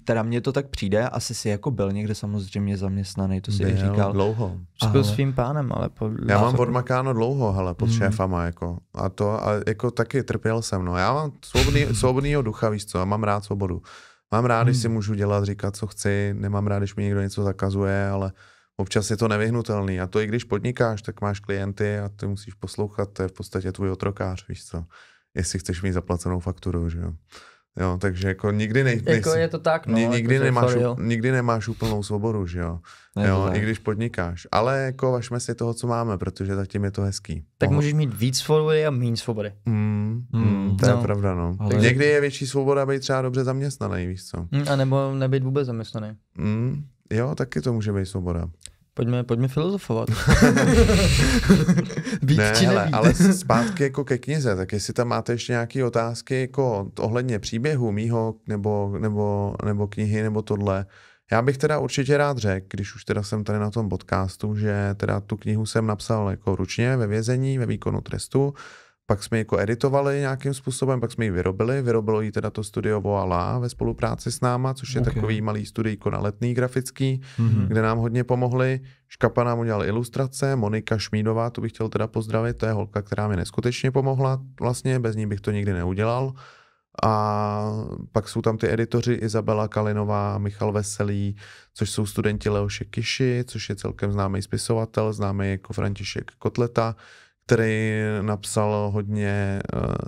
teda mně to tak přijde, asi si jako byl někde samozřejmě zaměstnaný, to si i říkal. Dlouho. Byl svým pánem, ale já mám odmakáno dlouho, hele, pod šéfama, jako. A jako taky trpěl jsem, no. Já mám svobodnýho ducha, víš co, a mám rád svobodu. Mám rád, když si můžu dělat, říkat, co chci, nemám rád, když mi někdo něco zakazuje, ale občas je to nevyhnutelný a to i když podnikáš, tak máš klienty a ty musíš poslouchat, to je v podstatě tvůj otrokář, víš co, jestli chceš mít zaplacenou fakturu, že jo. Jo, takže jako nikdy jako je to tak, no. Nikdy nemáš úplnou svobodu, že jo. Jo, i když podnikáš, ale jako važme si toho, co máme, protože zatím je to hezký. Tak můžeš mít víc svobody a méně svobody. To je pravda, no. Ale někdy je větší svoboda být třeba dobře zaměstnaný, víš co. A nebo nebýt vůbec zaměstnaný. Jo, taky to může být svoboda. Pojďme filozofovat. Ale zpátky jako ke knize, tak jestli tam máte ještě nějaké otázky jako ohledně příběhu mýho, nebo knihy, nebo tohle. Já bych teda určitě rád řekl, když už teda jsem tady na tom podcastu, že teda tu knihu jsem napsal jako ručně ve vězení, ve výkonu trestu, Pak jsme ji jako editovali nějakým způsobem, pak jsme ji vyrobili. Vyrobilo ji teda to studio Voila ve spolupráci s náma, což je takový malý studijko na Letný grafický, kde nám hodně pomohli. Škapa nám udělal ilustrace, Monika Šmídová, tu bych chtěl teda pozdravit, to je holka, která mi neskutečně pomohla, vlastně bez ní bych to nikdy neudělal. A pak jsou tam ty editoři Izabela Kalinová, Michal Veselý, což jsou studenti Leoše Kiši, což je celkem známý spisovatel, známý jako František Kotleta, který napsal hodně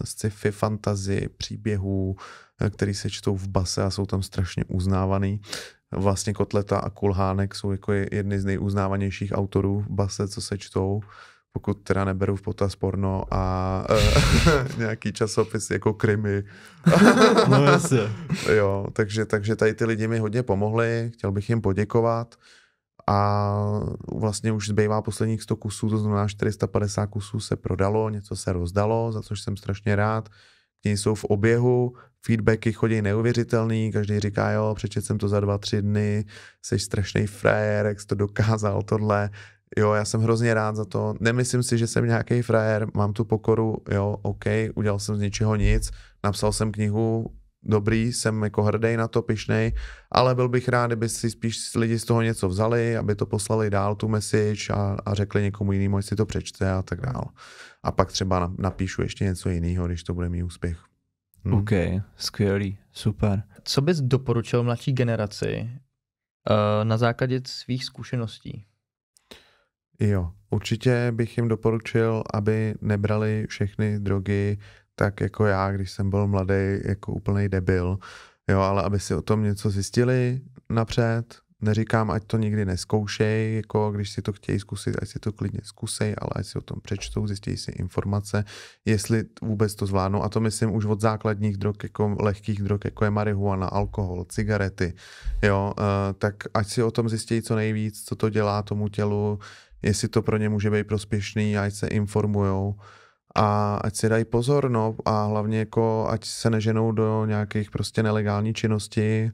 sci-fi, fantasy, příběhů, který se čtou v base a jsou tam strašně uznávaný. Vlastně Kotleta a Kulhánek jsou jako jedny z nejuznávanějších autorů v base, co se čtou, pokud teda neberu v potaz porno a nějaký časopis jako krimi. No jasně. Jo, takže tady ty lidi mi hodně pomohli, chtěl bych jim poděkovat. A vlastně už zbývá posledních 100 kusů, to znamená 450 kusů se prodalo, něco se rozdalo, za což jsem strašně rád. Knihy jsou v oběhu, feedbacky chodí neuvěřitelný, každý říká, jo, přečet jsem to za 2-3 dny, jsi strašný frajer, jak jsi to dokázal, tohle. Jo, já jsem hrozně rád za to. Nemyslím si, že jsem nějaký frajer, mám tu pokoru, jo, OK, udělal jsem z ničeho nic, napsal jsem knihu, dobrý, jsem jako hrdý na to, pyšnej, ale byl bych rád, kdyby si spíš lidi z toho něco vzali, aby to poslali dál tu message a řekli někomu jinému, jestli to přečte a tak dál. A pak třeba napíšu ještě něco jiného, když to bude mít úspěch. OK, skvělý, super. Co bys doporučil mladší generaci na základě svých zkušeností? Jo, určitě bych jim doporučil, aby nebrali všechny drogy tak jako já, když jsem byl mladý, jako úplnej debil, jo, ale aby si o tom něco zjistili napřed. Neříkám, ať to nikdy neskoušej, jako když si to chtějí zkusit, ať si to klidně zkusej, ale ať si o tom přečtou, zjistějí si informace, jestli vůbec to zvládnou. A to myslím už od základních drog, jako lehkých drog, jako je marihuana, alkohol, cigarety, jo, tak ať si o tom zjistějí co nejvíc, co to dělá tomu tělu, jestli to pro ně může být prospěšný, ať se informujou. A ať si dají pozor, no, a hlavně jako ať se neženou do nějakých prostě nelegální činnosti,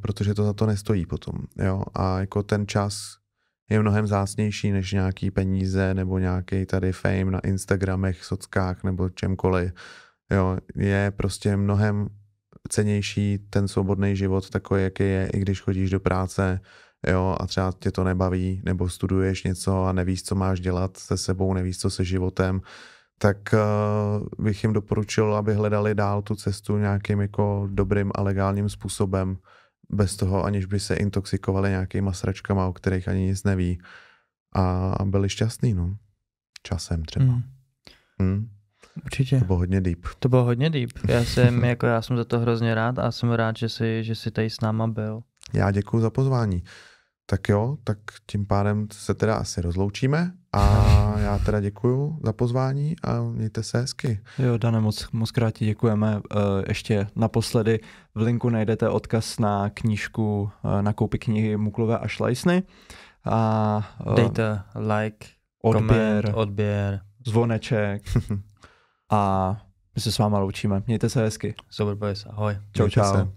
protože to za to nestojí potom, jo. A jako ten čas je mnohem vzácnější než nějaký peníze nebo nějaký tady fame na Instagramech, sockách nebo čemkoliv, jo. Je prostě mnohem cennější ten svobodný život takový, jaký je, i když chodíš do práce, jo, a třeba tě to nebaví, nebo studuješ něco a nevíš, co máš dělat se sebou, nevíš, co se životem, tak bych jim doporučil, aby hledali dál tu cestu nějakým jako dobrým a legálním způsobem, bez toho, aniž by se intoxikovali nějakýma sračkama, o kterých ani nic neví. A byli šťastný, no. Časem třeba. Určitě. To bylo hodně deep. To bylo hodně deep. Já jsem za to hrozně rád a jsem rád, že jsi tady s náma byl. Já děkuju za pozvání. Tak jo, tak tím pádem se teda asi rozloučíme a já teda děkuju za pozvání a mějte se hezky. Jo, Dane, moc krát ti děkujeme. Ještě naposledy v linku najdete odkaz na knížku, na koupi knihy Muklové a Šlajsny. Dejte like, odběr, zvoneček a my se s váma loučíme. Mějte se hezky. Super boys, ahoj. Čau.